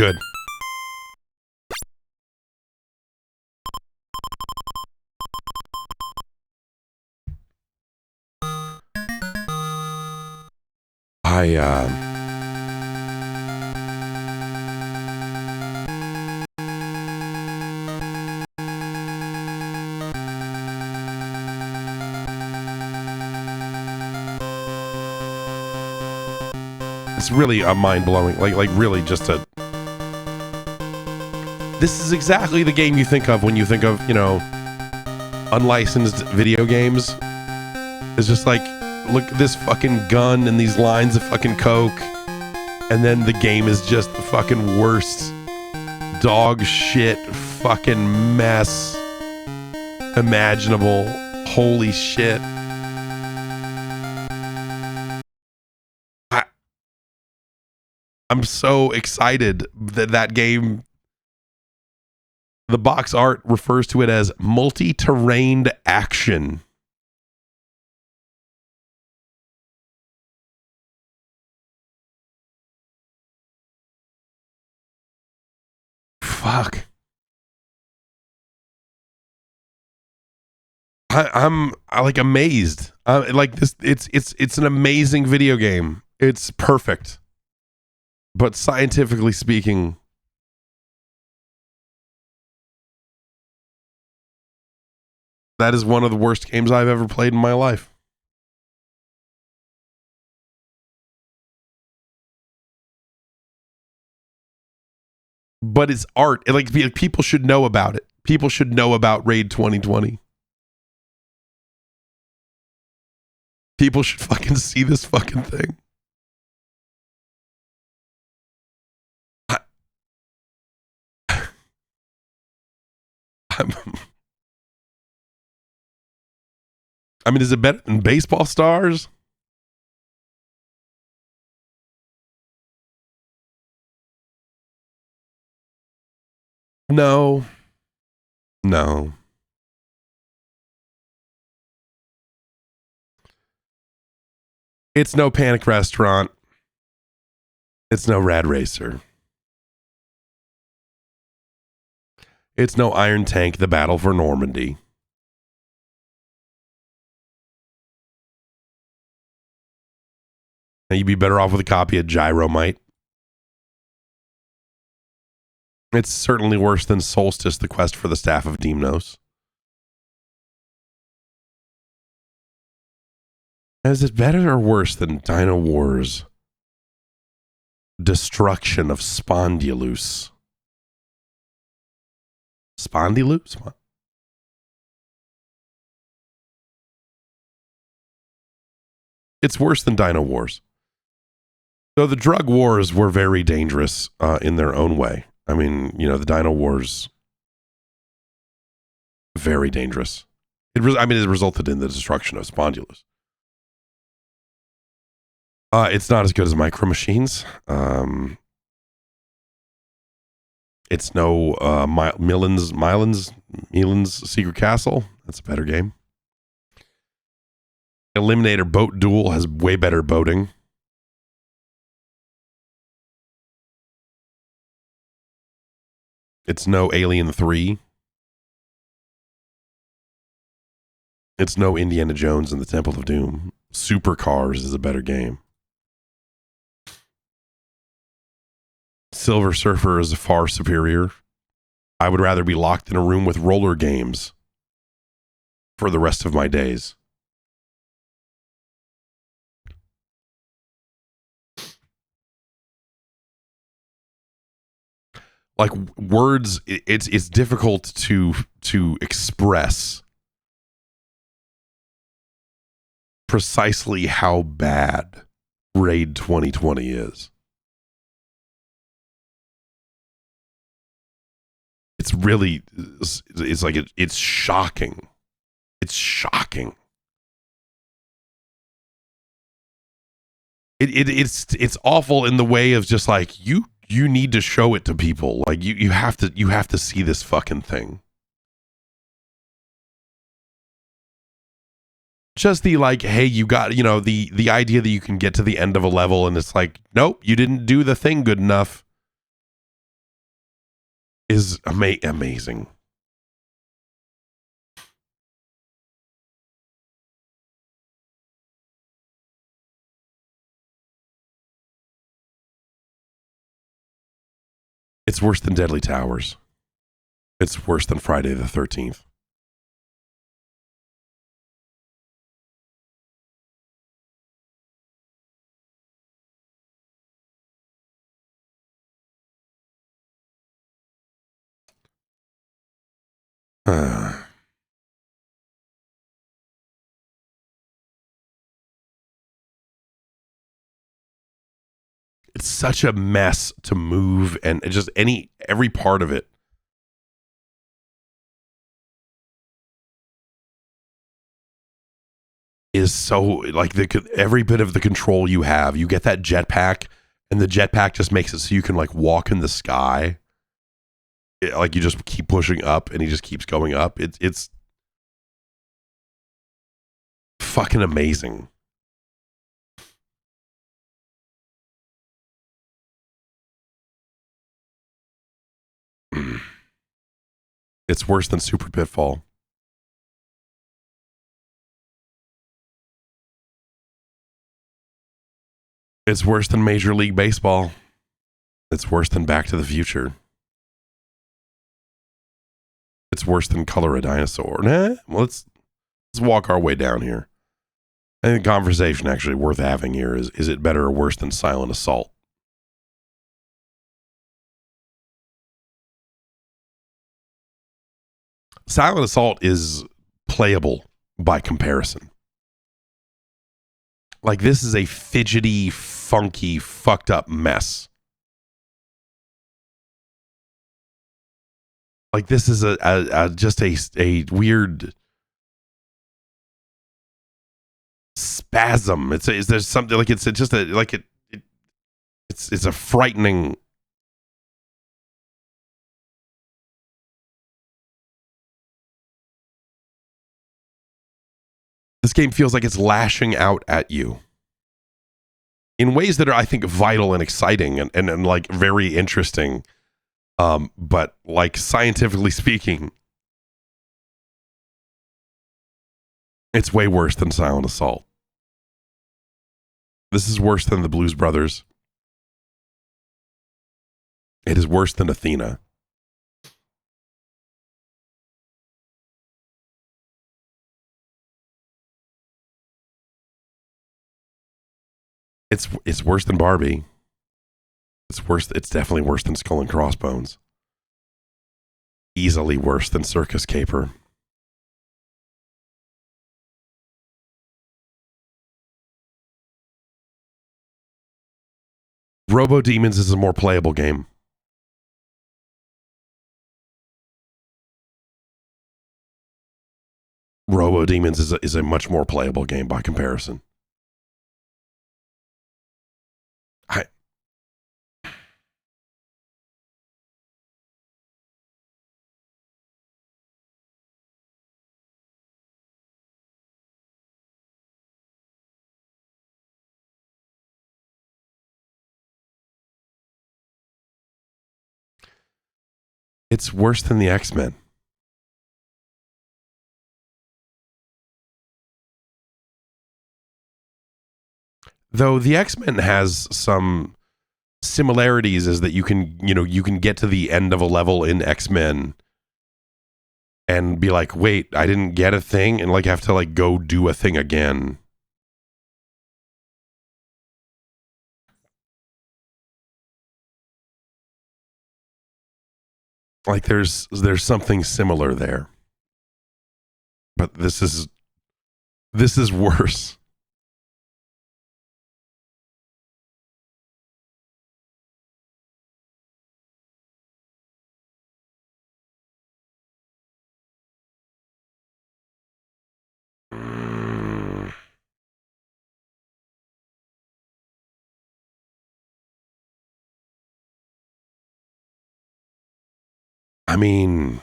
Good. It's really a mind-blowing, like really just a... This is exactly the game you think of when you think of, you know, unlicensed video games. It's just like, look at this fucking gun and these lines of fucking coke, and then the game is just the fucking worst dog shit fucking mess imaginable. Holy shit. I'm so excited that that game, the box art refers to it as multi-terrained action. Fuck. I'm like amazed. Like this, it's an amazing video game. It's perfect. But scientifically speaking, that is one of the worst games I've ever played in my life. But it's art. Like people should know about it. People should know about Raid 2020. People should fucking see this fucking thing. I mean, is it better than Baseball Stars? No. No. It's no Panic Restaurant. It's no Rad Racer. It's no Iron Tank, The Battle for Normandy. Now you'd be better off with a copy of Gyromite. It's certainly worse than Solstice, The Quest for the Staff of Deimos. Is it better or worse than Dino Wars? Destruction of Spondylus. Spondylus? It's worse than Dino Wars. So the drug wars were very dangerous in their own way. I mean, you know, the Dino Wars, very dangerous. It resulted in the destruction of Spondylus. It's not as good as Micro Machines. It's no Milan's Secret Castle. That's a better game. Eliminator Boat Duel has way better boating. It's no Alien 3. It's no Indiana Jones and the Temple of Doom. Supercars is a better game. Silver Surfer is far superior. I would rather be locked in a room with roller games for the rest of my days. Like words, it's difficult to express precisely how bad Raid 2020 is. It's really, it's like, it's shocking. It's shocking. It's awful in the way of just like, you need to show it to people. Like you have to see this fucking thing. Just the like, hey, you got, you know, the idea that you can get to the end of a level and it's like, nope, you didn't do the thing good enough. is amazing. It's worse than Deadly Towers. It's worse than Friday the 13th. It's such a mess to move, and just every part of it. Is so like every bit of the control you have. You get that jetpack, and the jetpack just makes it so you can like walk in the sky. Like you just keep pushing up, and he just keeps going up. It's fucking amazing. It's worse than Super Pitfall. It's worse than Major League Baseball. It's worse than Back to the Future. It's worse than Color a Dinosaur. Nah, well, let's walk our way down here. I think the conversation actually worth having here is it better or worse than Silent Assault? Silent Assault is playable by comparison. Like, this is a fidgety, funky, fucked up mess. Like, this is just a weird spasm. There's something like it's a frightening. This game feels like it's lashing out at you in ways that are, I think, vital and exciting and like very interesting. But like scientifically speaking, it's way worse than Silent Assault. This is worse than the Blues Brothers. It is worse than Athena. It's worse than Barbie. It's worse. It's definitely worse than Skull and Crossbones. Easily worse than Circus Caper. Robo Demons is a more playable game. Robo Demons is a much more playable game by comparison. It's worse than the X-Men. Though the X-Men has some similarities, is that you can get to the end of a level in X-Men and be like, wait, I didn't get a thing, and like have to like go do a thing again. Like there's something similar there. But this is worse. I mean,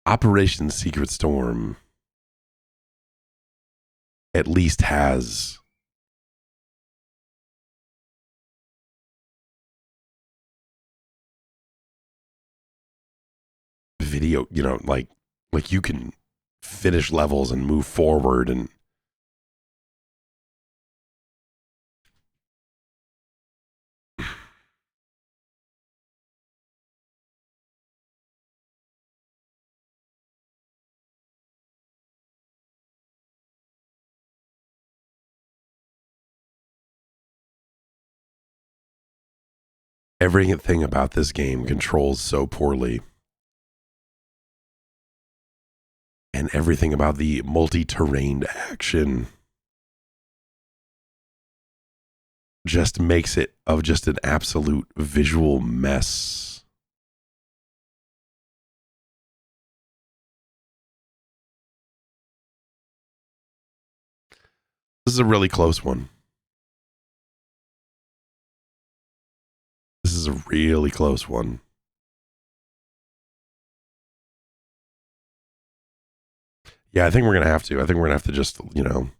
Operation Secret Storm. at least has video, you know, like you can finish levels and move forward, and everything about this game controls so poorly. And everything about the multi-terrain action just makes it of just an absolute visual mess. This is a really close one. This is a really close one. Yeah, I think we're going to have to. I think we're going to have to just, you know,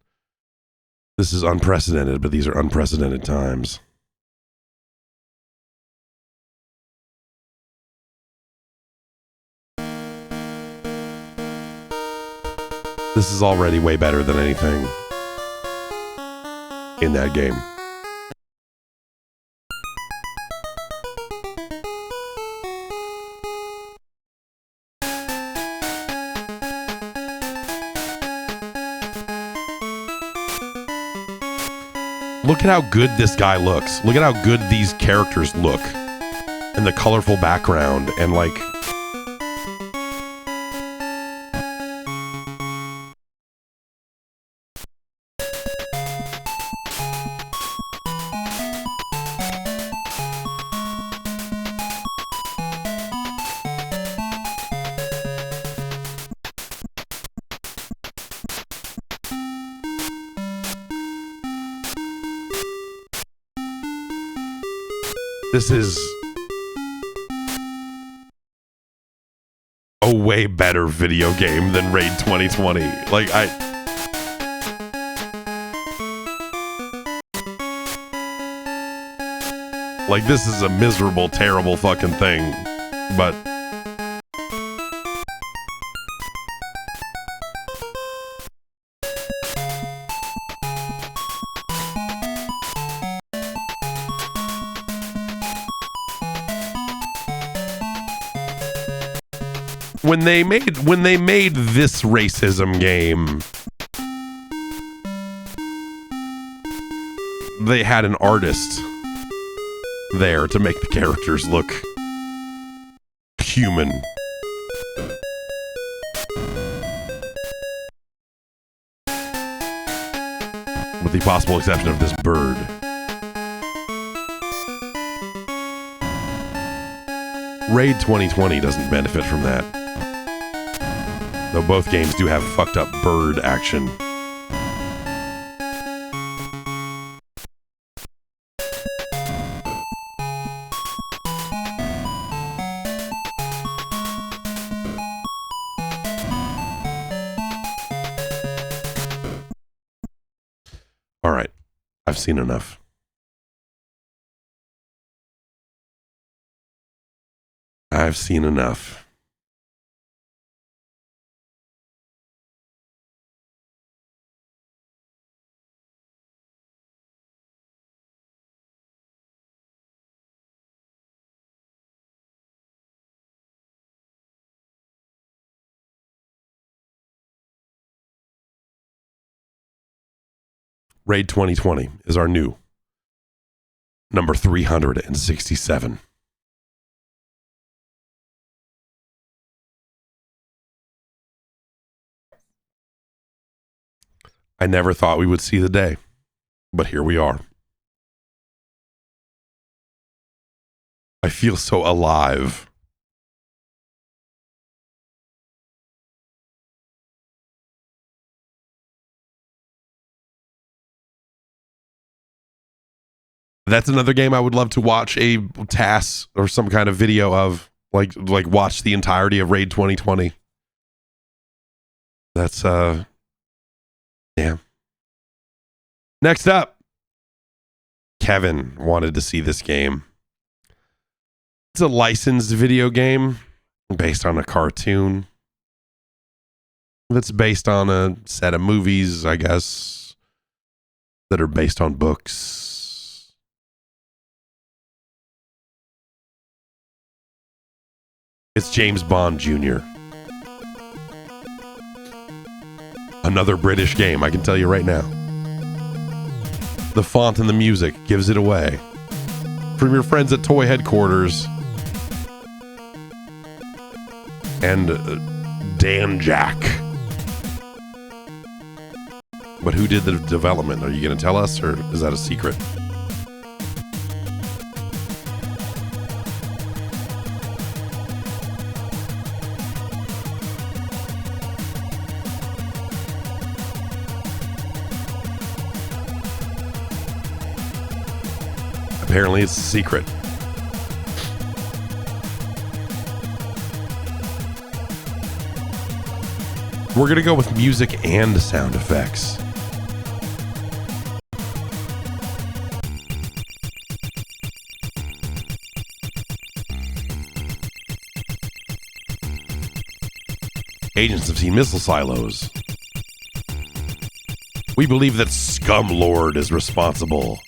this is unprecedented, but these are unprecedented times. This is already way better than anything in that game. Look at how good this guy looks. Look at how good these characters look. And the colorful background and like... This is a way better video game than Raid 2020. Like, this is a miserable, terrible fucking thing. But when they made this racism game, they had an artist there to make the characters look human. With the possible exception of this bird. Raid 2020 doesn't benefit from that. Though both games do have fucked up bird action. All right, I've seen enough. I've seen enough. Raid 2020 is our new number 367. I never thought we would see the day, but here we are. I feel so alive. That's another game I would love to watch a TAS or some kind of video of, like watch the entirety of Raid 2020. That's yeah. Next up, Kevin wanted to see this game. It's a licensed video game based on a cartoon that's based on a set of movies, I guess, that are based on books. It's James Bond Jr. Another British game, I can tell you right now. The font and the music gives it away. From your friends at Toy Headquarters and Dan Jack. But who did the development? Are you going to tell us, or is that a secret? Apparently it's a secret. We're going to go with music and sound effects. Agents have seen missile silos. We believe that Scum Lord is responsible.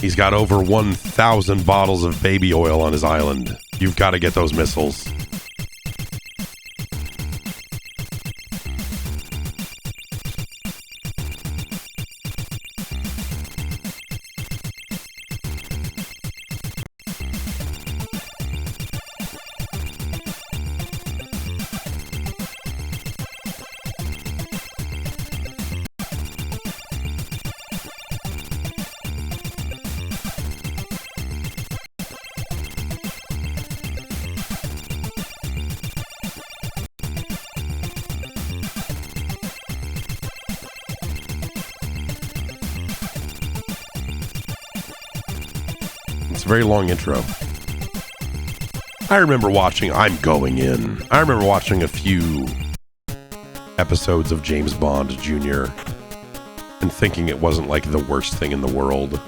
He's got over 1,000 bottles of baby oil on his island. You've got to get those missiles. Very long intro. I remember watching I'm Going In. I remember watching a few episodes of James Bond Jr. and thinking it wasn't like the worst thing in the world.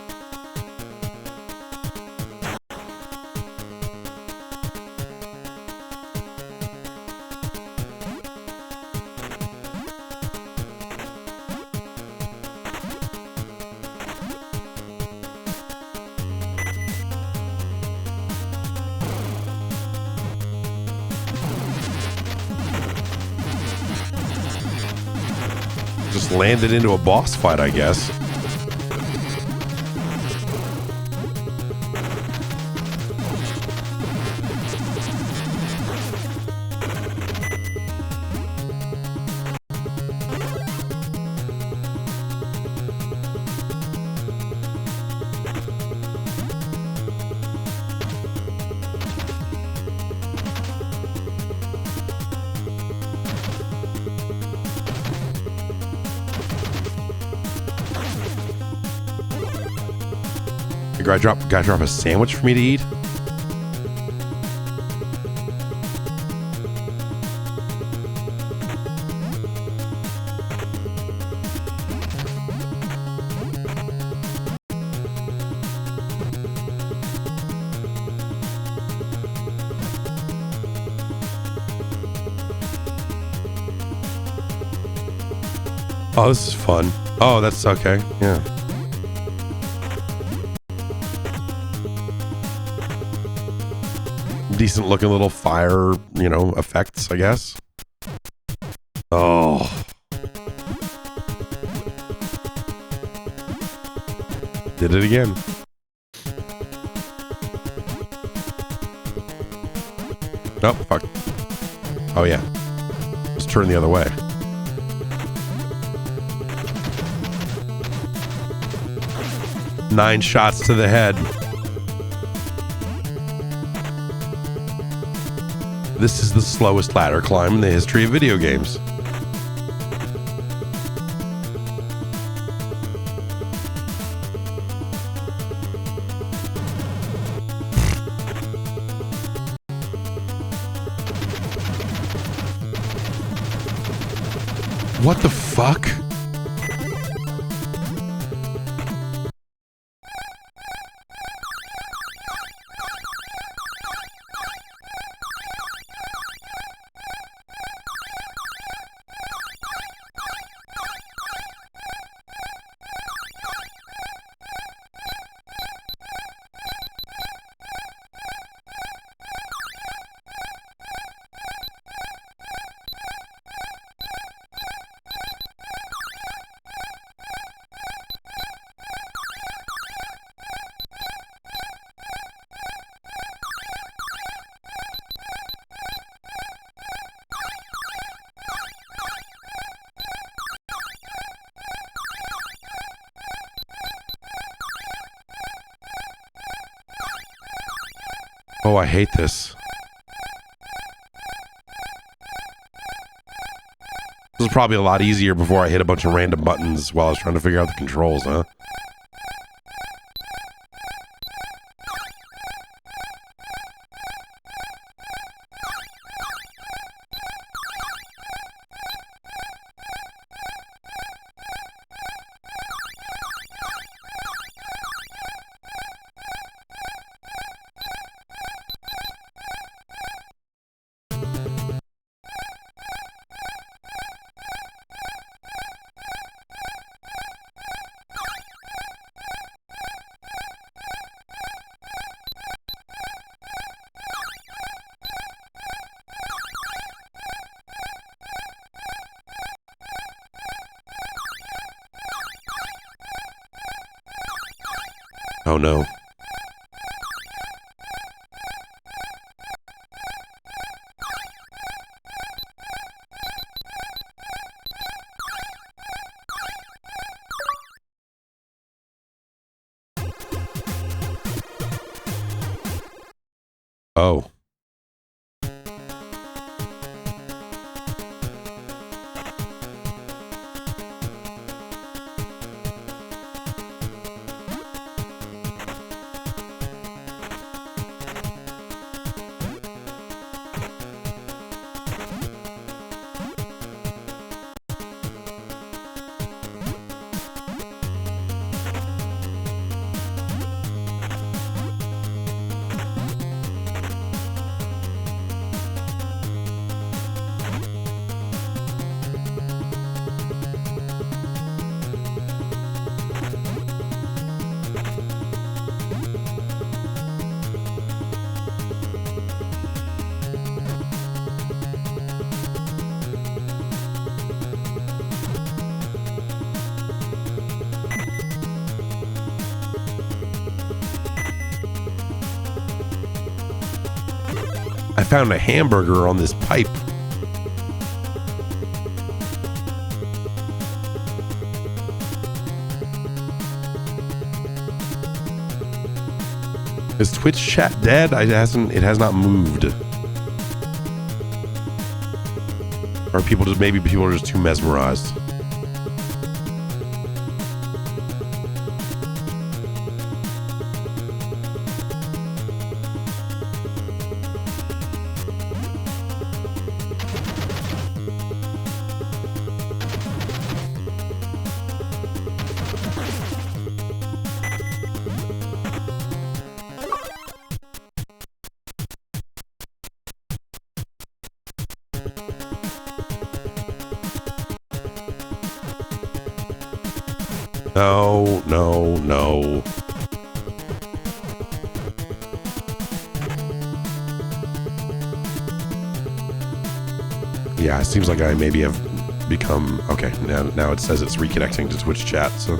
Landed into a boss fight, I guess. Gotta drop a sandwich for me to eat? Oh, this is fun. Oh, that's okay. Yeah. Decent looking little fire, effects, I guess. Oh. Did it again. Oh, fuck. Oh, yeah. Let's turn the other way. Nine shots to the head. This is the slowest ladder climb in the history of video games. What the fuck? Oh, I hate this. This was probably a lot easier before I hit a bunch of random buttons while I was trying to figure out the controls, huh? Oh no. Oh. I found a hamburger on this pipe. Is Twitch chat dead? It has not moved. Or maybe people are just too mesmerized. No, no, no. Yeah, it seems like I maybe have become... Okay, now it says it's reconnecting to Twitch chat, so...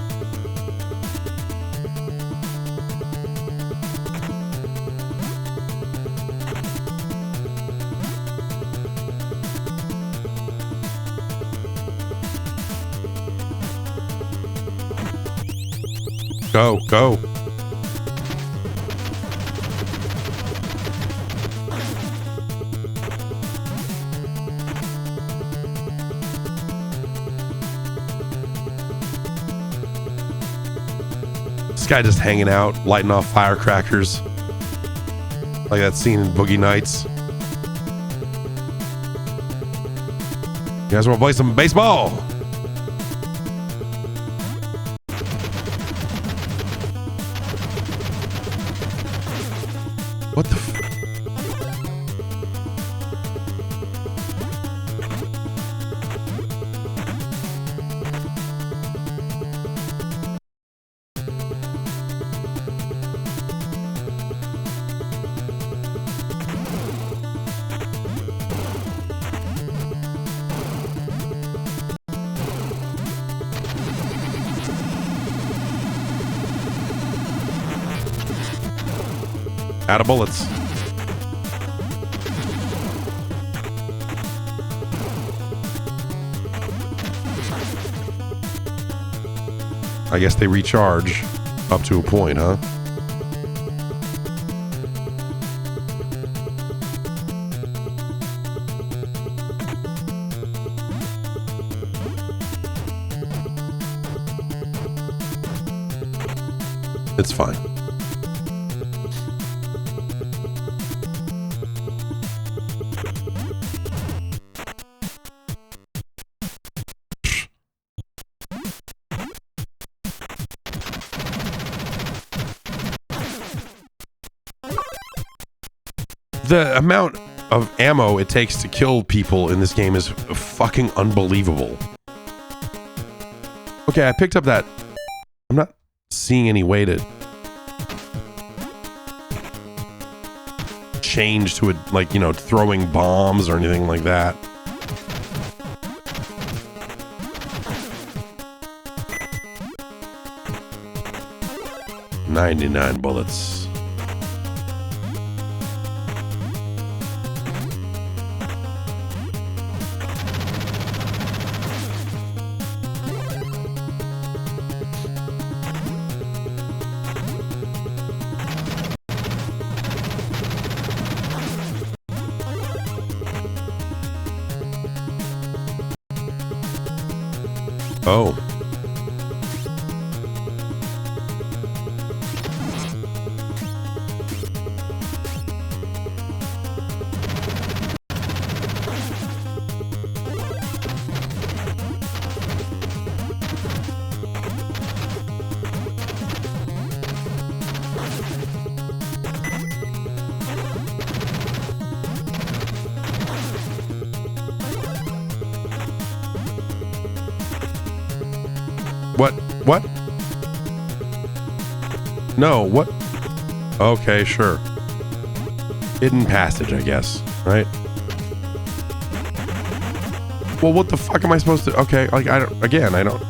Go, go. This guy just hanging out, lighting off firecrackers. Like that scene in Boogie Nights. You guys want to play some baseball? What the f... Out of bullets. I guess they recharge up to a point, huh? It's fine. The amount of ammo it takes to kill people in this game is fucking unbelievable. Okay, I picked up that. I'm not seeing any way to change to it, like, you know, throwing bombs or anything like that. $99 bullets. Oh. What? No, what? Okay, sure. Hidden passage, I guess, right? Well, what the fuck am I supposed to... Okay, like, I don't... Again, I don't...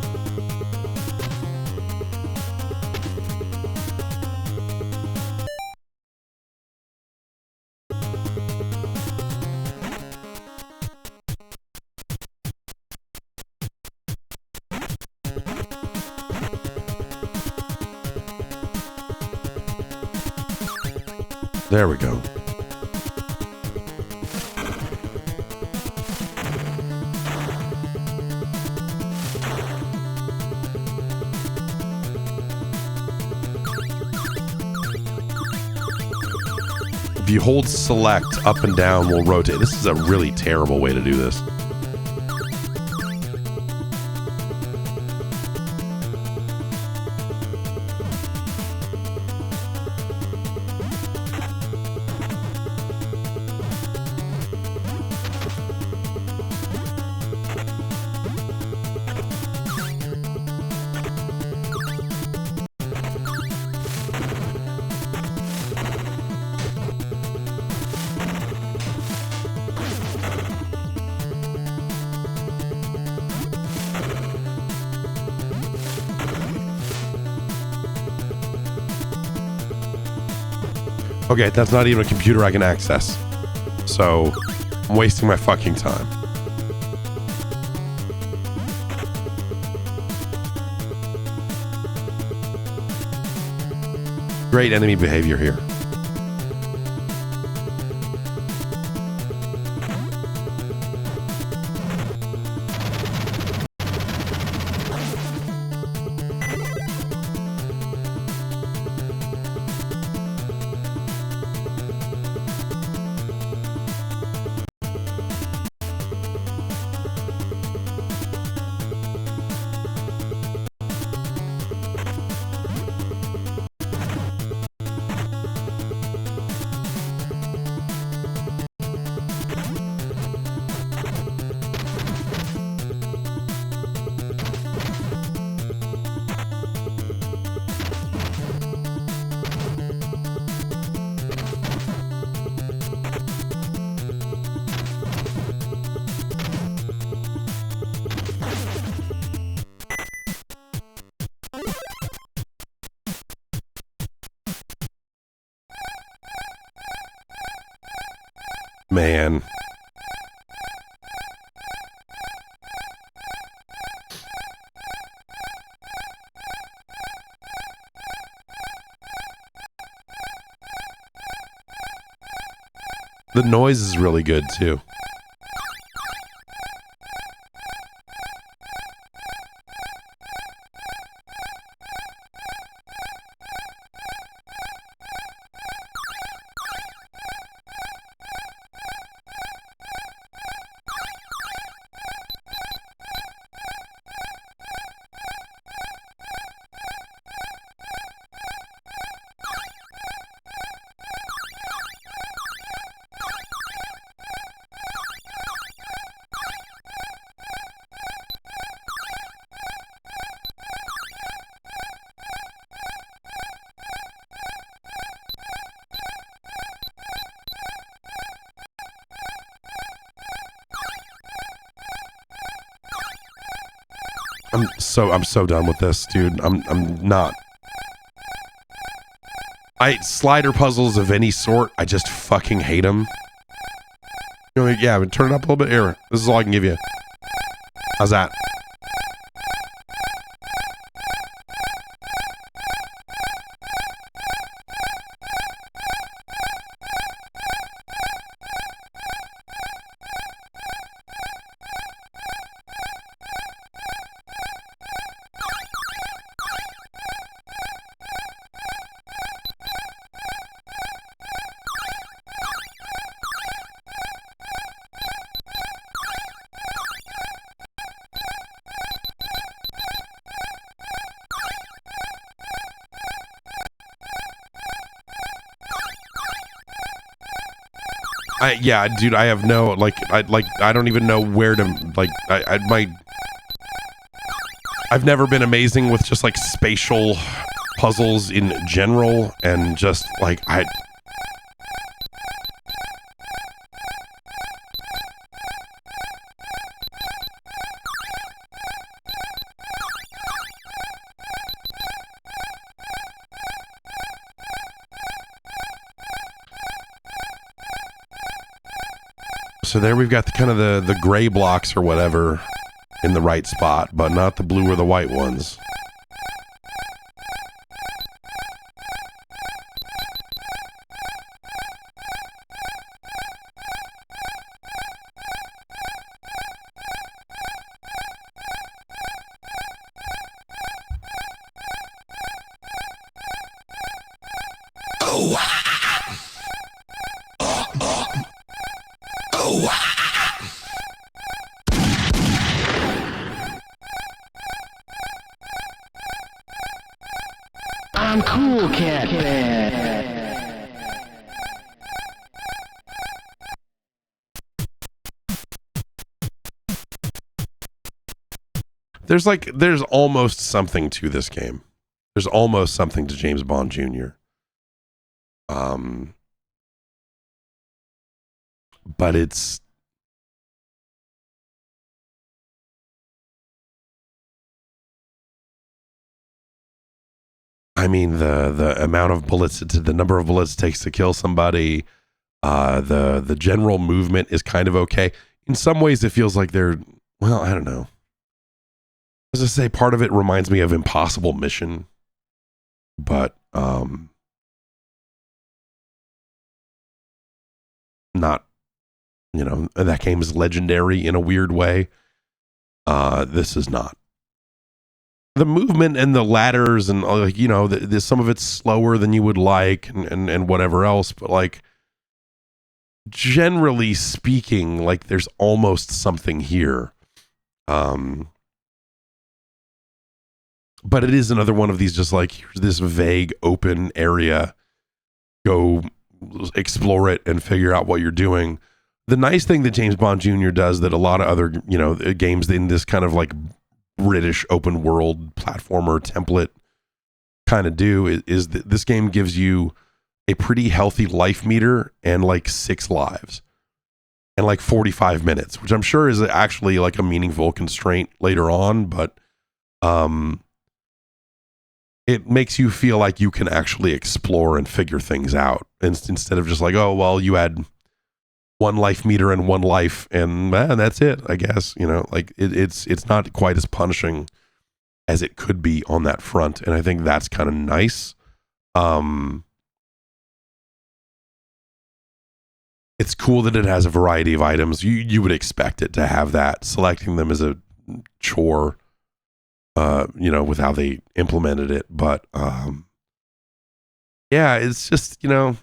There we go. If you hold select, up and down will rotate. This is a really terrible way to do this. Okay, that's not even a computer I can access. So, I'm wasting my fucking time. Great enemy behavior here. Man. The noise is really good too. I'm so done with this, dude. I'm not. Slider puzzles of any sort, I just fucking hate them. You know, yeah, but turn it up a little bit here. This is all I can give you. How's that? Yeah, dude, I have no, I don't even know where to, I've never been amazing with just, like, spatial puzzles in general, and just, like, So there we've got the kind of the gray blocks or whatever in the right spot, but not the blue or the white ones. I'm Cool Cat Man. There's almost something to this game. There's almost something to James Bond Jr. But it's I mean the amount of bullets, the number of bullets it takes to kill somebody, the general movement is kind of okay. In some ways, it feels like they're, well, I don't know. As I say, part of it reminds me of Impossible Mission, but not, you know, that game is legendary in a weird way. This is not. The movement and the ladders and, like, you know, some of it's slower than you would like, and whatever else, but, like, generally speaking, like, there's almost something here. But it is another one of these, just like, here's this vague open area, go explore it and figure out what you're doing. The nice thing that James Bond Jr. does that a lot of other, you know, games in this kind of, like, British open world platformer template kind of do is that this game gives you a pretty healthy life meter and, like, 6 lives and, like, 45 minutes, which I'm sure is actually, like, a meaningful constraint later on, but it makes you feel like you can actually explore and figure things out instead of just like, oh, well, you had 1 life meter and 1 life and that's it, I guess, you know, like it's not quite as punishing as it could be on that front. And I think that's kind of nice. It's cool that it has a variety of items. You would expect it to have that. Selecting them is a chore, you know, with how they implemented it. But yeah, it's just, you know,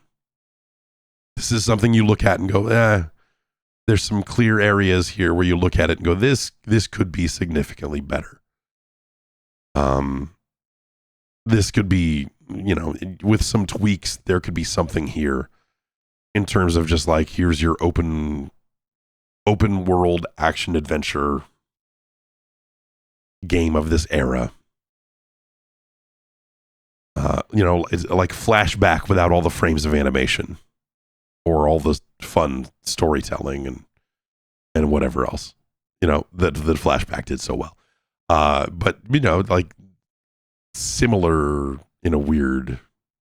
this is something you look at and go, there's some clear areas here where you look at it and go, this could be significantly better. This could be, you know, with some tweaks, there could be something here in terms of just like, here's your open world action adventure game of this era. You know, it's like flashback without all the frames of animation or all the fun storytelling and whatever else, you know, that flashback did so well. But like similar in a weird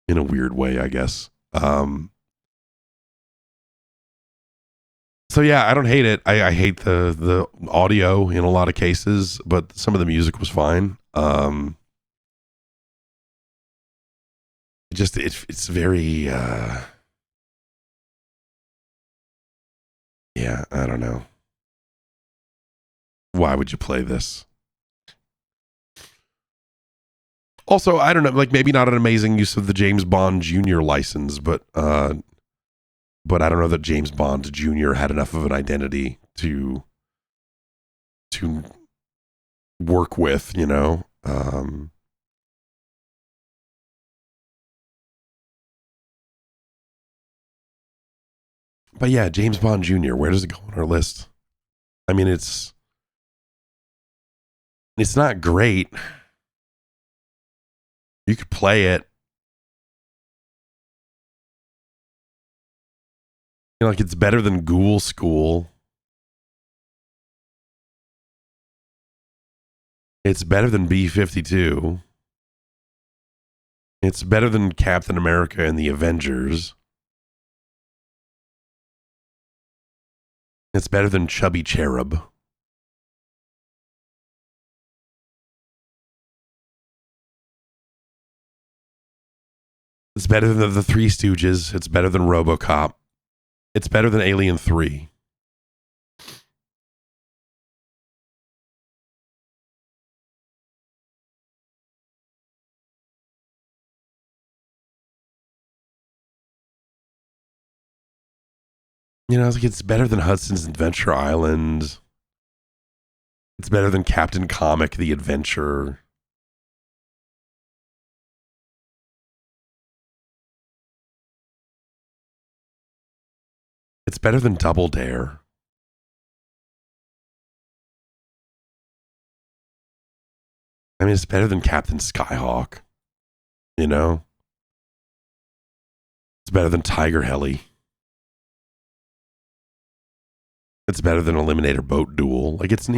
way, I guess. So yeah, I don't hate it. I hate the audio in a lot of cases, but some of the music was fine. It's very yeah, I don't know. Why would you play this? Also, I don't know, like maybe not an amazing use of the James Bond Jr. license, but I don't know that James Bond Jr. had enough of an identity to work with, But yeah, James Bond Jr., where does it go on our list? I mean, it's not great. You could play it. Like it's better than Ghoul School. It's better than B-52. It's better than Captain America and the Avengers. It's better than Chubby Cherub. It's better than the Three Stooges. It's better than RoboCop. It's better than Alien 3. It's like it's better than Hudson's Adventure Island. It's better than Captain Comic The Adventure. It's better than Double Dare. I mean, it's better than Captain Skyhawk. It's better than Tiger Heli. It's better than Eliminator Boat Duel. Like it's.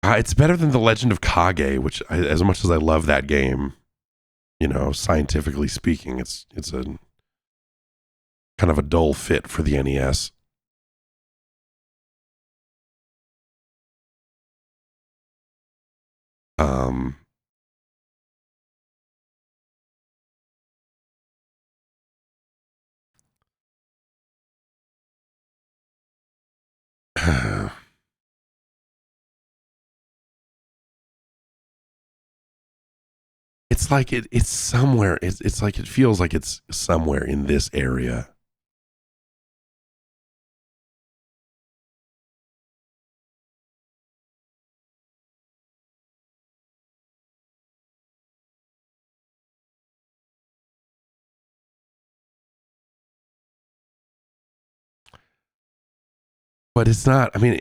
It's better than The Legend of Kage, which, as much as I love that game, scientifically speaking, it's a kind of a dull fit for the NES. Um, it's like it's somewhere. It's like it feels like it's somewhere in this area. But it's not. I mean,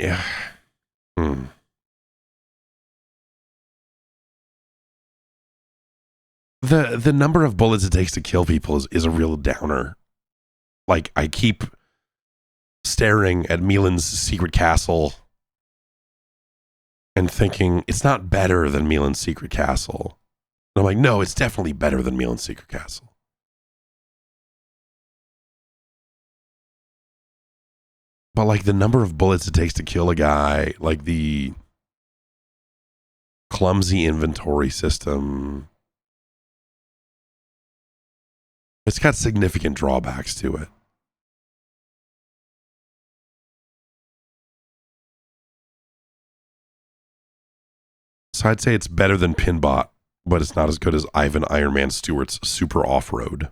hmm. The number of bullets it takes to kill people is a real downer. Like I keep staring at Milan's secret castle and thinking it's not better than Milan's secret castle. And I'm like, no, it's definitely better than Milan's secret castle. But like the number of bullets it takes to kill a guy, like the clumsy inventory system, it's got significant drawbacks to it. So I'd say it's better than Pinbot, but it's not as good as Ivan Iron Man Stewart's Super Off-Road.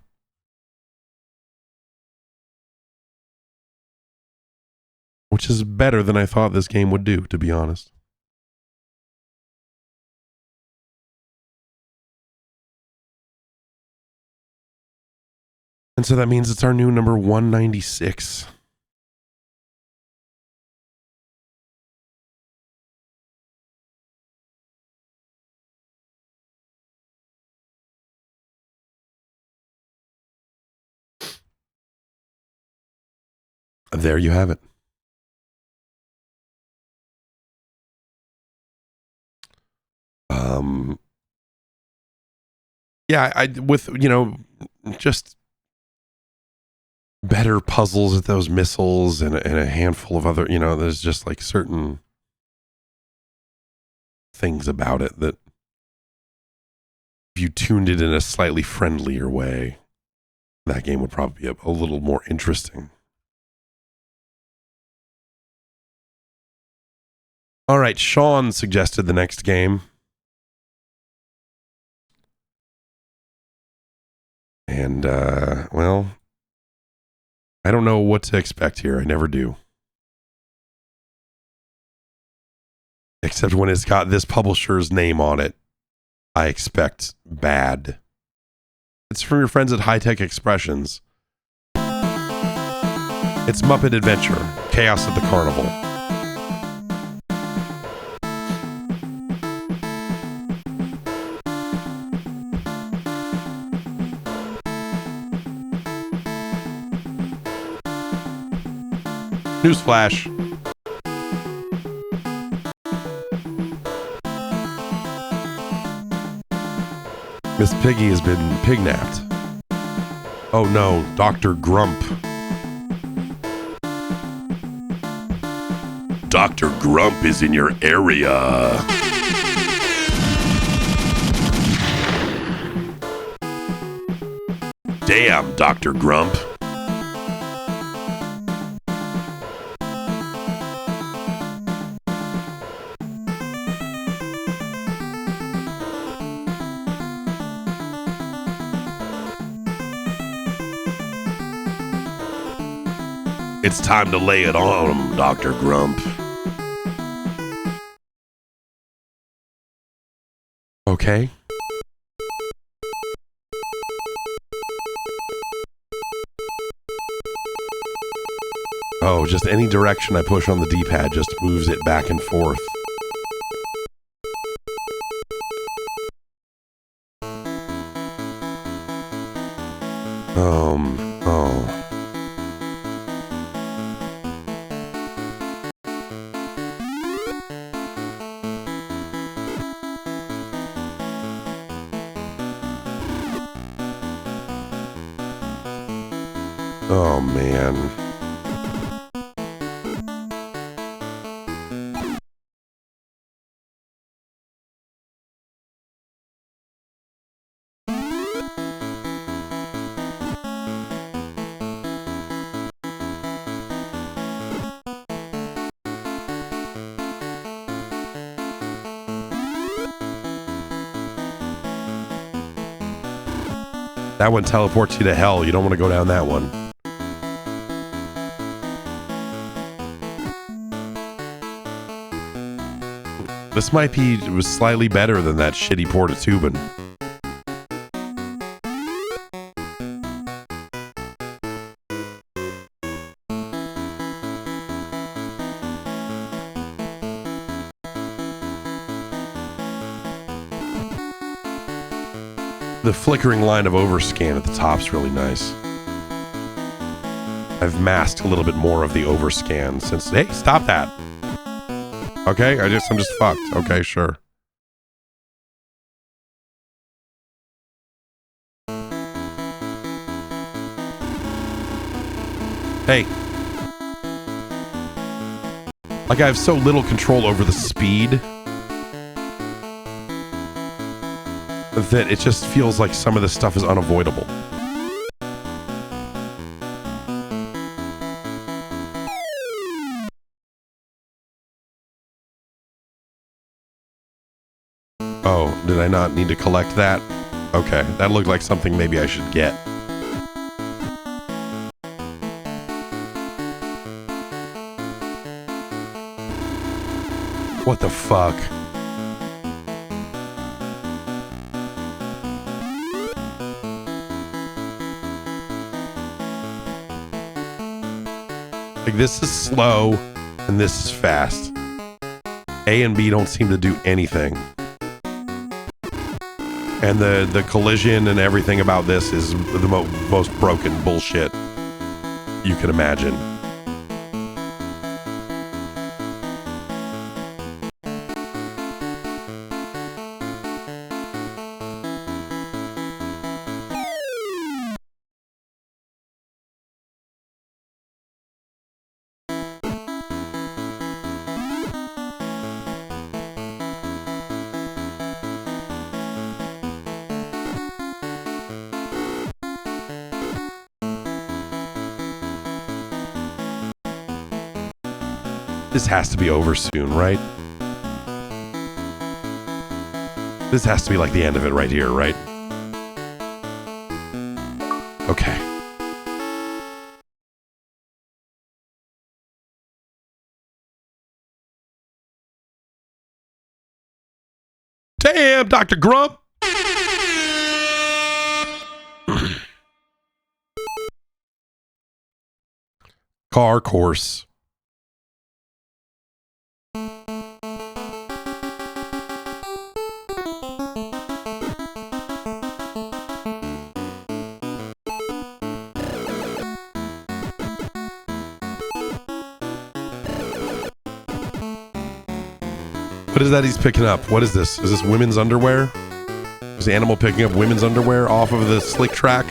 Which is better than I thought this game would do, to be honest. And so that means it's our new number 196. There you have it. Yeah, I with, just better puzzles with those missiles and a handful of other, there's just like certain things about it that if you tuned it in a slightly friendlier way, that game would probably be a little more interesting. All right, Sean suggested the next game. And, well, I don't know what to expect here. I never do. Except when it's got this publisher's name on it, I expect bad. It's from your friends at High Tech Expressions. It's Muppet Adventure, Chaos at the Carnival. Newsflash. Miss Piggy has been pignapped. Oh no, Dr. Grump. Dr. Grump is in your area. Damn, Dr. Grump. It's time to lay it on him, Dr. Grump. Okay. Oh, just any direction I push on the D-pad just moves it back and forth. Oh. Oh, man. That one teleports you to hell. You don't want to go down that one. This might be was slightly better than that shitty Portatubin. The flickering line of overscan at the top's really nice. I've masked a little bit more of the overscan since... Hey, stop that! Okay, I'm just fucked. Okay, sure. Hey. Like, I have so little control over the speed that it just feels like some of this stuff is unavoidable. Oh, did I not need to collect that? Okay, that looked like something maybe I should get. What the fuck? Like, this is slow and this is fast. A and B don't seem to do anything. And the collision and everything about this is the most broken bullshit you can imagine. This has to be over soon, right? This has to be like the end of it right here, right? Okay. Damn, Dr. Grump! Car course. What is that he's picking up? What is this? Is this women's underwear? Is the animal picking up women's underwear off of the slick track?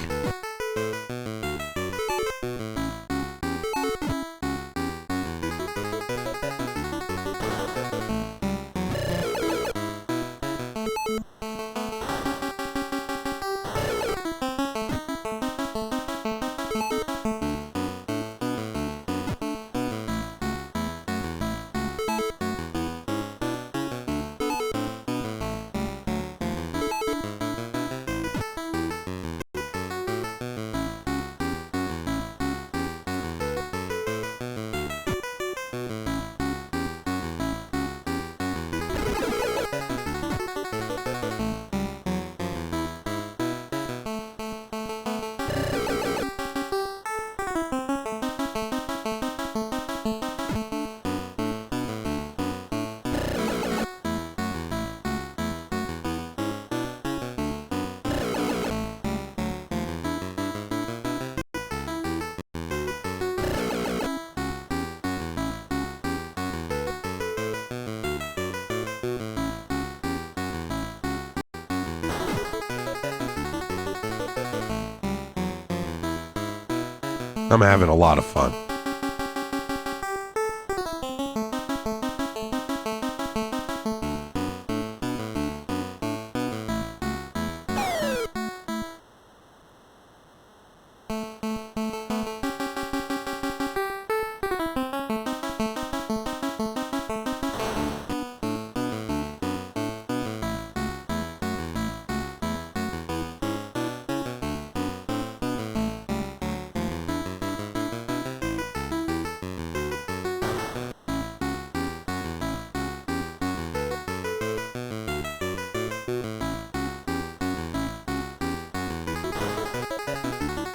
I'm having a lot of fun.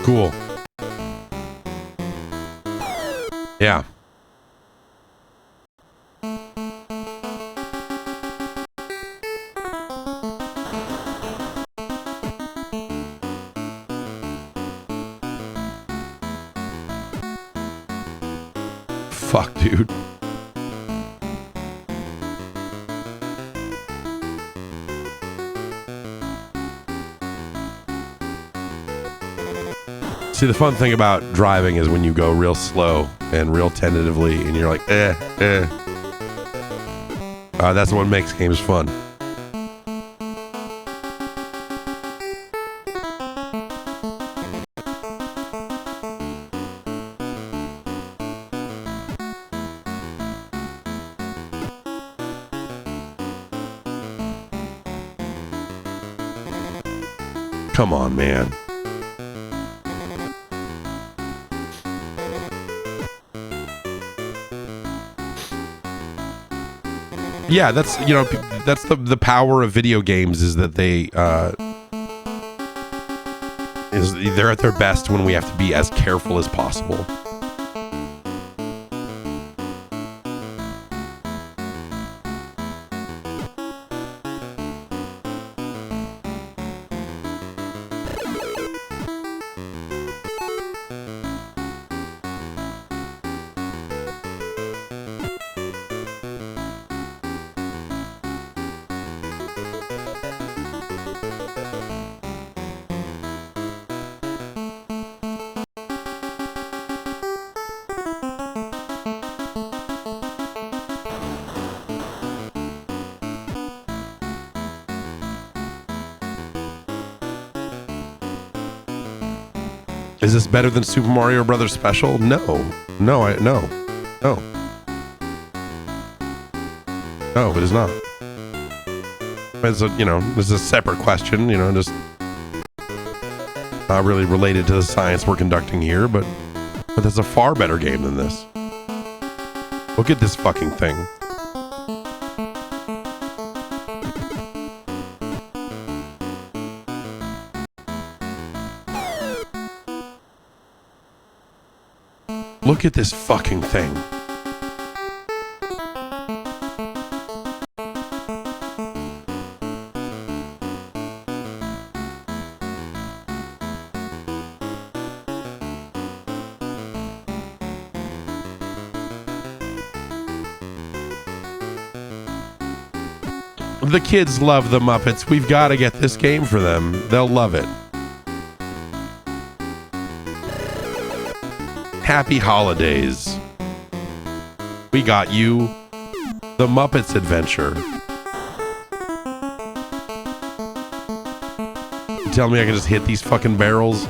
Cool. Yeah. Fuck, dude. See, the fun thing about driving is when you go real slow and real tentatively and you're like, that's what makes games fun. Come on, man. Yeah, that's, you know, that's the power of video games is that they're at their best when we have to be as careful as possible. Is this better than Super Mario Brothers Special? No. No, it is not. It's a, this is a separate question, just not really related to the science we're conducting here, but that's a far better game than this. Look at this fucking thing. Look at this fucking thing. The kids love the Muppets. We've got to get this game for them. They'll love it. Happy holidays. We got you the Muppets Adventure. You telling me I can just hit these fucking barrels?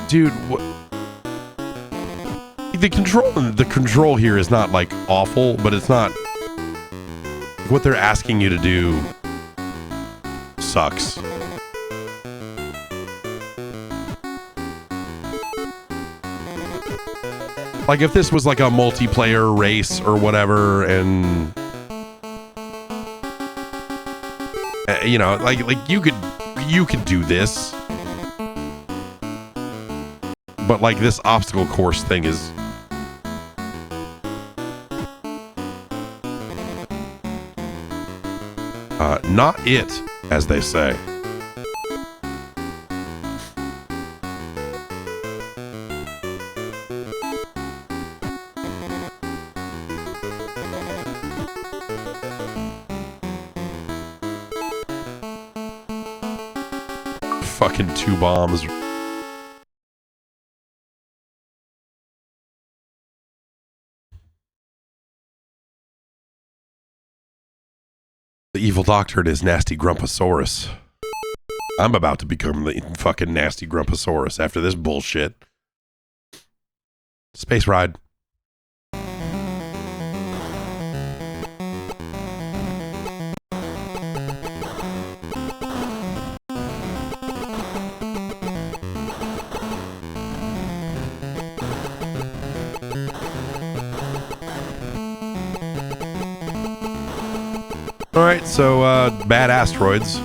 Dude, the control here is not like awful, but it's not what they're asking you to do sucks. Like if this was like a multiplayer race or whatever, and like you could do this. But like this obstacle course thing is not it, as they say. Fucking 2 bombs. The evil doctor and his nasty Grumposaurus. I'm about to become the fucking nasty Grumposaurus after this bullshit. Space ride. Alright, so, bad asteroids.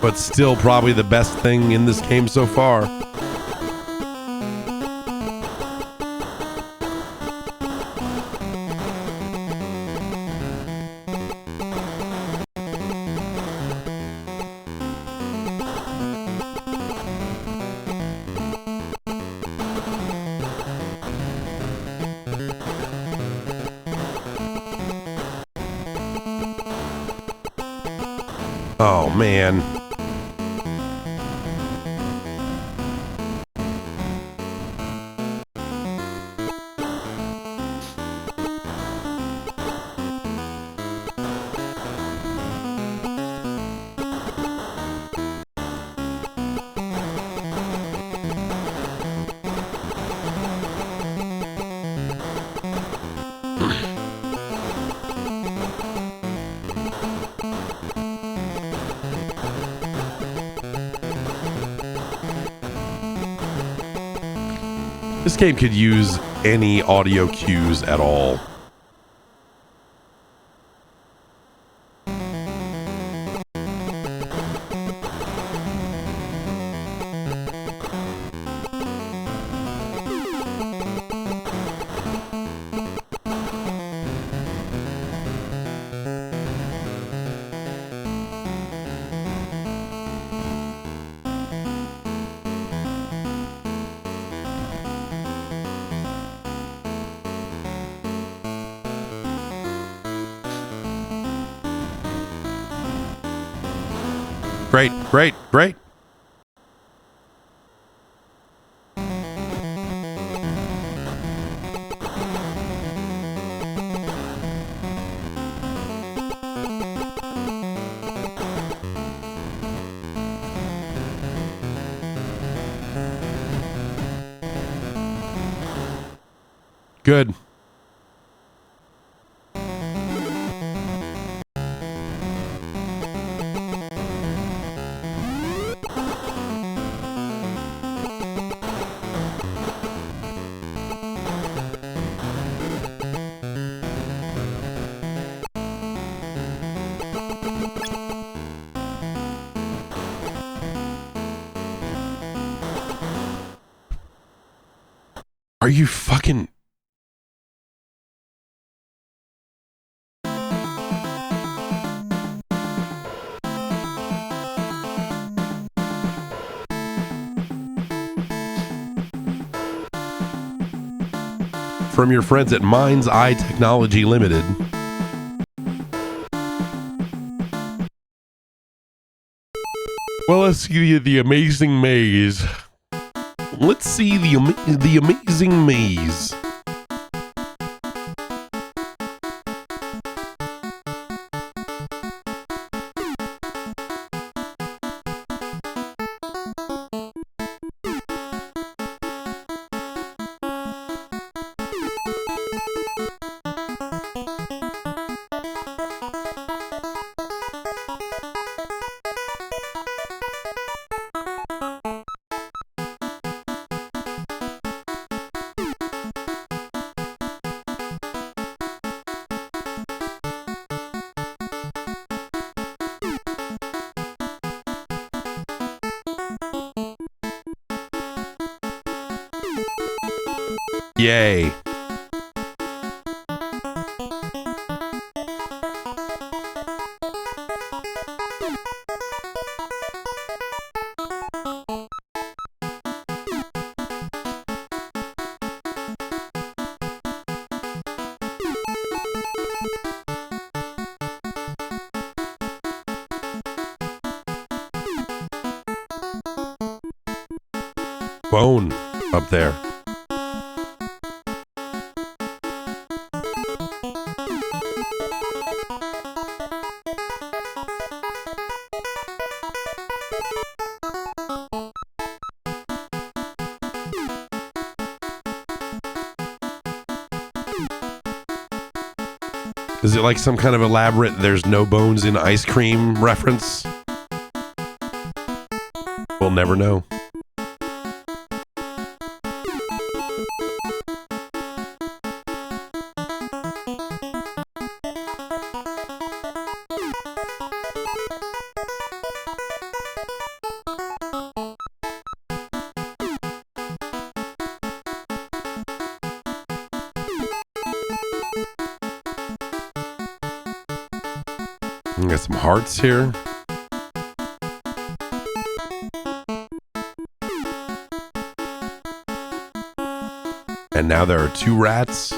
But still probably the best thing in this game so far. Oh, man. This game could use any audio cues at all. Great. Good. Are you fucking... From your friends at Mind's Eye Technology Limited. Well, let's see the amazing maze. Let's see the amazing maze. Yay. Bone up there. Is it like some kind of elaborate there's no bones in ice cream reference? We'll never know. Got some hearts here. And now there are 2 rats.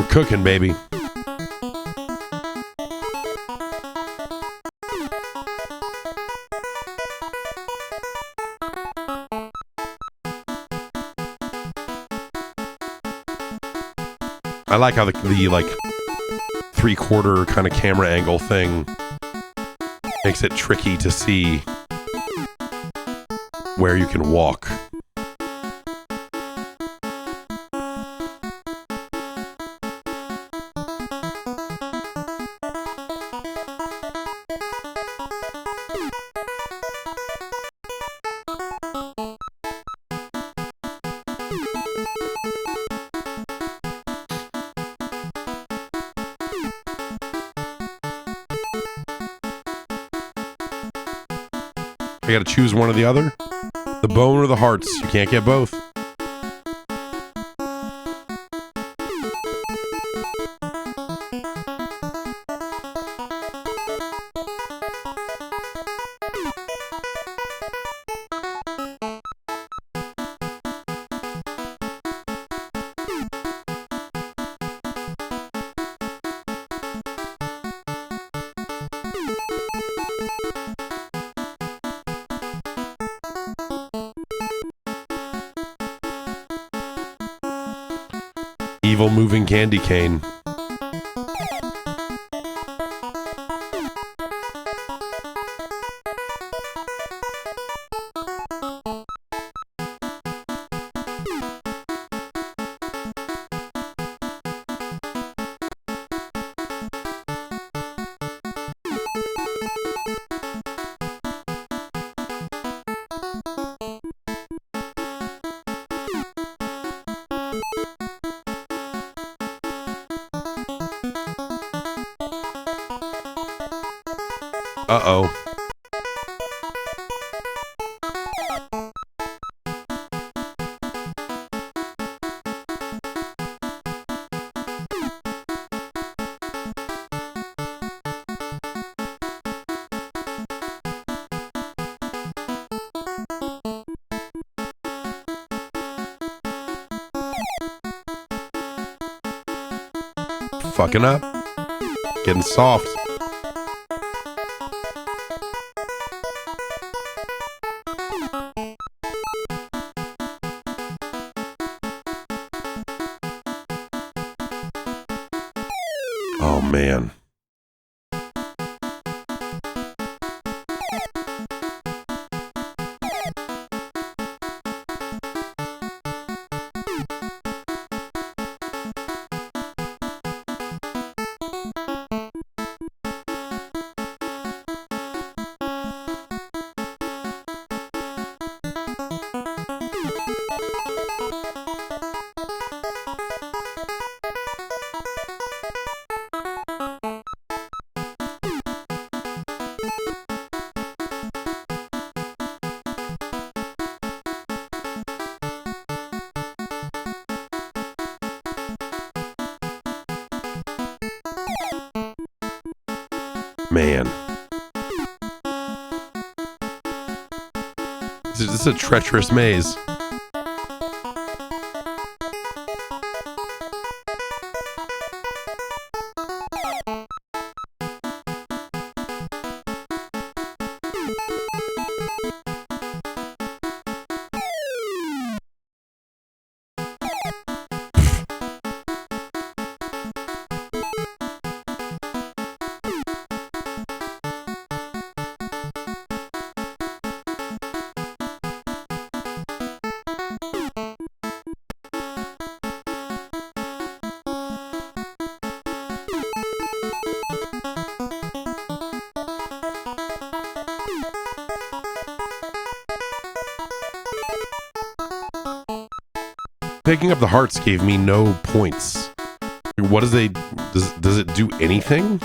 Cooking, baby. I like how the like 3/4 kind of camera angle thing makes it tricky to see where you can walk. I gotta choose one or the other. The bone or the hearts. You can't get both. Evil moving candy cane. Uh-oh. Fucking up. Getting soft. Oh, man. Man. This is a treacherous maze. Picking up the hearts gave me no points. What does it do anything?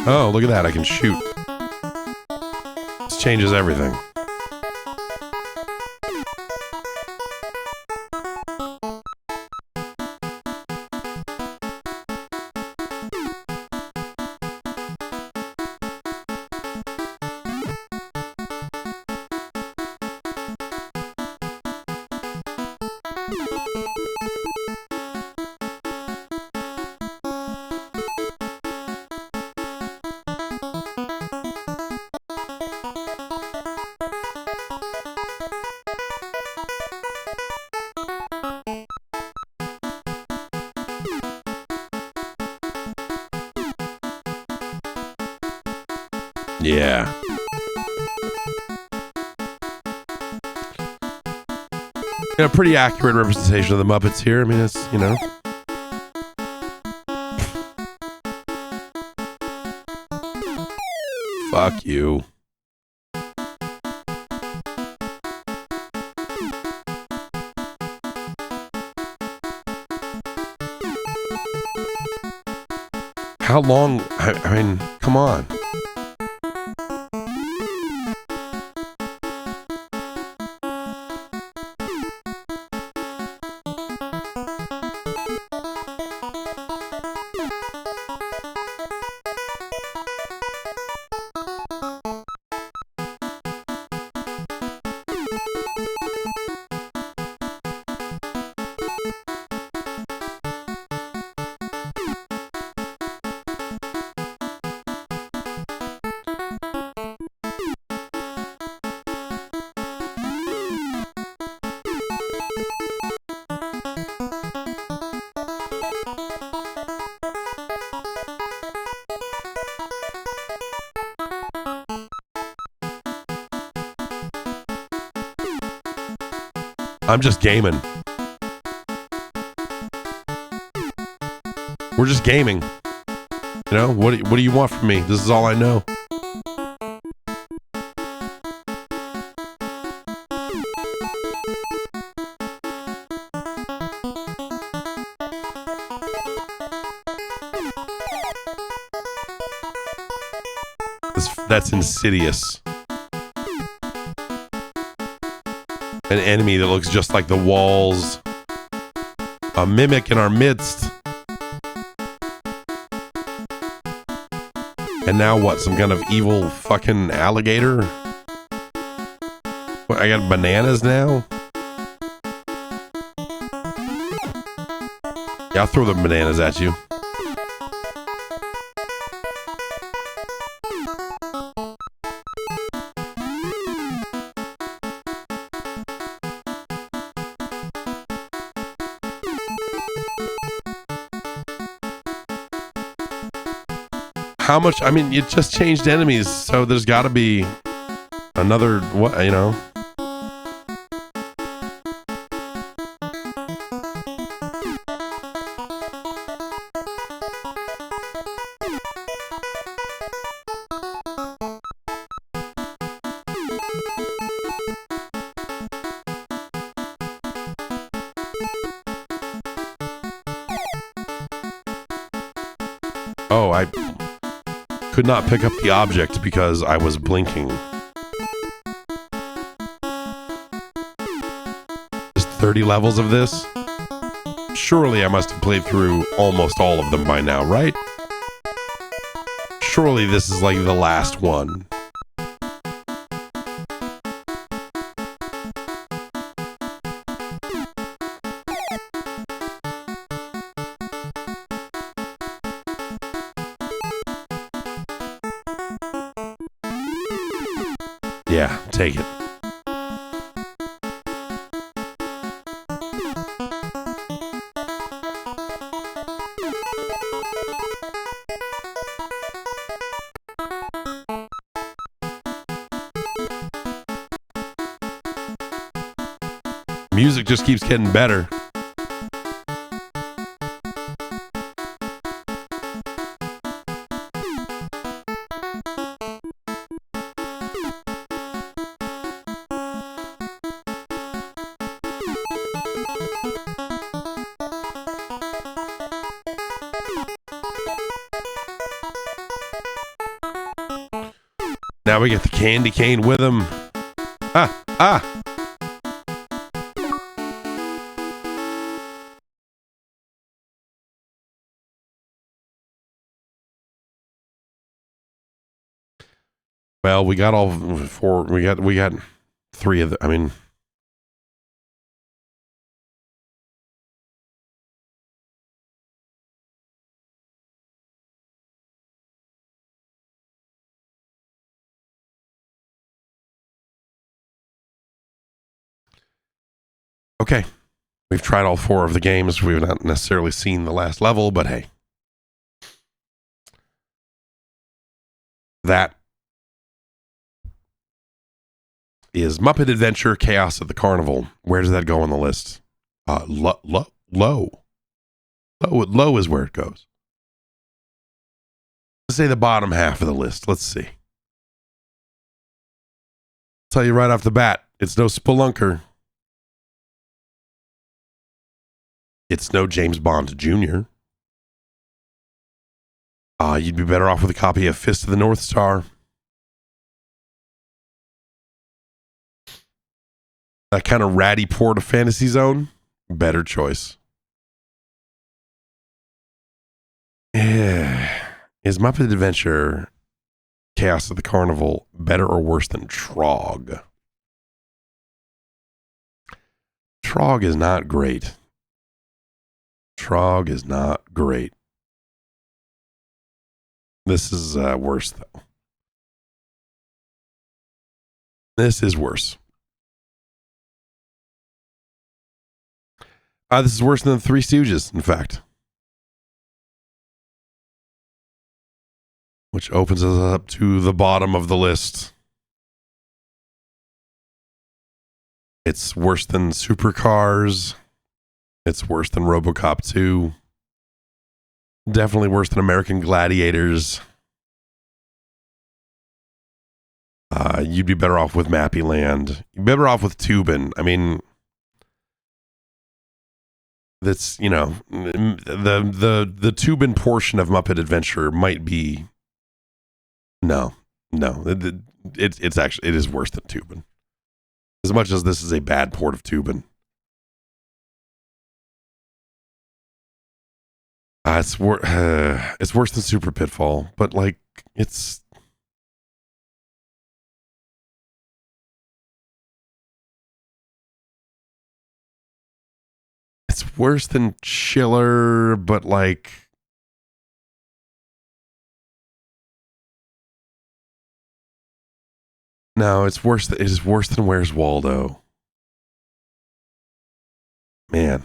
Oh, look at that. I can shoot. This changes everything. Yeah. A pretty accurate representation of the Muppets here. I mean, it's, you know. Fuck you. How long? I mean, come on. I'm just gaming. We're just gaming. You know, what do you want from me? This is all I know. That's insidious. An enemy that looks just like the walls. A mimic in our midst. And now what? Some kind of evil fucking alligator? What, I got bananas now? Yeah, I'll throw the bananas at you. How much? I mean, it just changed enemies, so there's got to be another, what, you know? Oh, I could not pick up the object because I was blinking. There's 30 levels of this? Surely I must have played through almost all of them by now, right? Surely this is like the last one. Yeah, take it. Music just keeps getting better. Now we get the candy cane with him. Ah. Well, we got all four. We got three of the. I mean, okay. We've tried all four of the games. We've not necessarily seen the last level, but hey, that is Muppet Adventure Chaos at the Carnival. Where does that go on the list? Low is where it goes. Let's say the bottom half of the list. Let's see. Tell you right off the bat, it's no Spelunker. It's no James Bond Jr. You'd be better off with a copy of Fist of the North Star. That kind of ratty port of Fantasy Zone. Better choice. Is Muppet Adventure Chaos at the Carnival better or worse than Trog? Trog is not great. Trog is not great. This is worse, though. This is worse. This is worse than the Three Stooges, in fact. Which opens us up to the bottom of the list. It's worse than Supercars. It's worse than RoboCop 2. Definitely worse than American Gladiators. You'd be better off with Mappy Land. You'd be better off with Tubin. I mean, that's, you know, the Tubin portion of Muppet Adventure might be. No. It's actually, it is worse than Tubin. As much as this is a bad port of Tubin. It's worse than Super Pitfall, but like it's worse than Chiller, but like no, it's worse. It is worse than Where's Waldo. Man.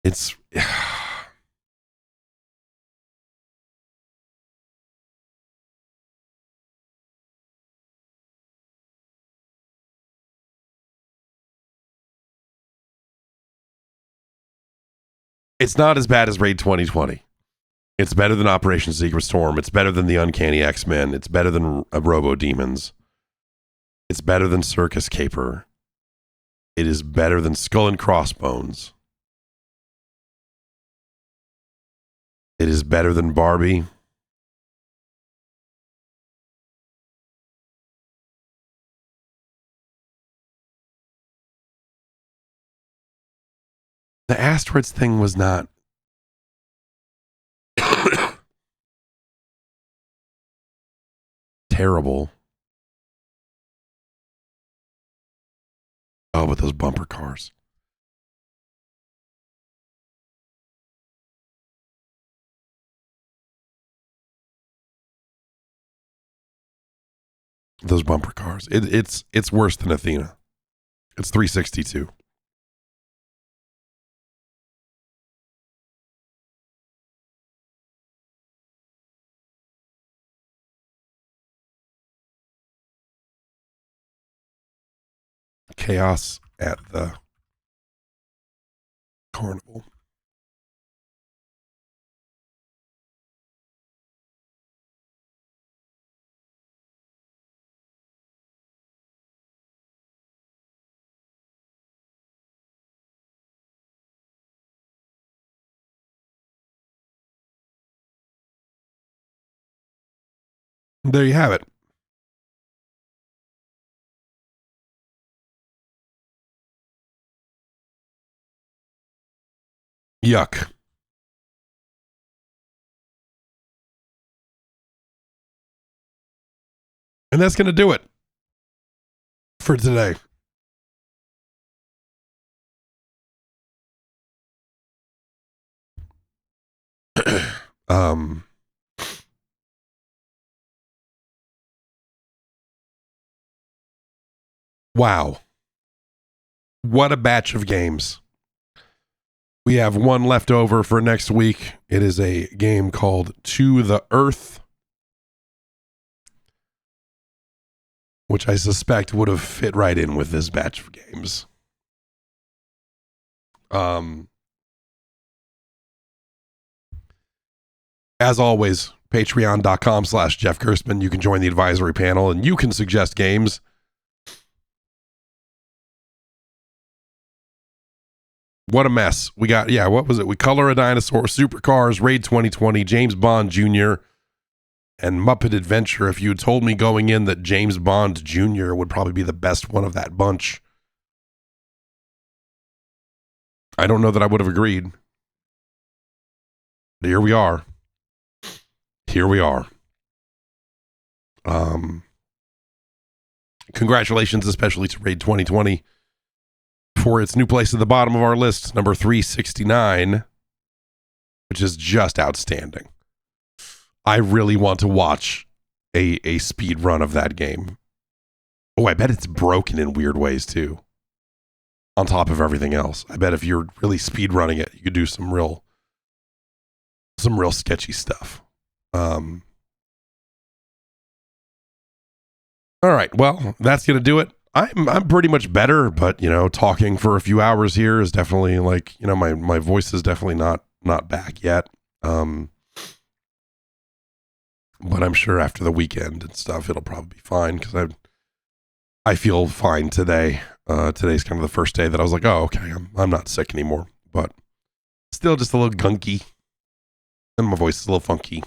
It's it's not as bad as Raid 2020. It's better than Operation Secret Storm. It's better than the Uncanny X-Men. It's better than Robo Demons. It's better than Circus Caper. It is better than Skull and Crossbones. It is better than Barbie. The asteroids thing was not terrible. Oh, but those bumper cars. Those bumper cars. It's worse than Athena. It's 362. Chaos at the Carnival. There you have it. Yuck. And that's going to do it for today. Wow. What a batch of games. We have one left over for next week. It is a game called To the Earth, which I suspect would have fit right in with this batch of games. As always, patreon.com/Jeff Gerstmann. You can join the advisory panel and you can suggest games. What a mess. We got, what was it? We Color a Dinosaur, Supercars, Raid 2020, James Bond Jr., and Muppet Adventure. If you had told me going in that James Bond Jr. would probably be the best one of that bunch, I don't know that I would have agreed. But here we are. Congratulations, especially to Raid 2020 for its new place at the bottom of our list, number 369, which is just outstanding. I really want to watch a speed run of that game. Oh, I bet it's broken in weird ways too. On top of everything else, I bet if you're really speed running it, you could do some real sketchy stuff. All right, well, that's gonna do it. I'm pretty much better, but talking for a few hours here is definitely like, my voice is definitely not back yet. But I'm sure after the weekend and stuff, it'll probably be fine because I feel fine today. Today's kind of the first day that I was like, oh, okay, I'm not sick anymore, but still just a little gunky, and my voice is a little funky.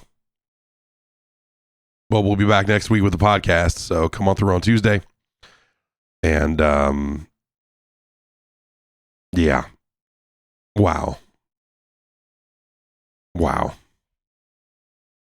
Well, we'll be back next week with the podcast, so come on through on Tuesday. And yeah. Wow.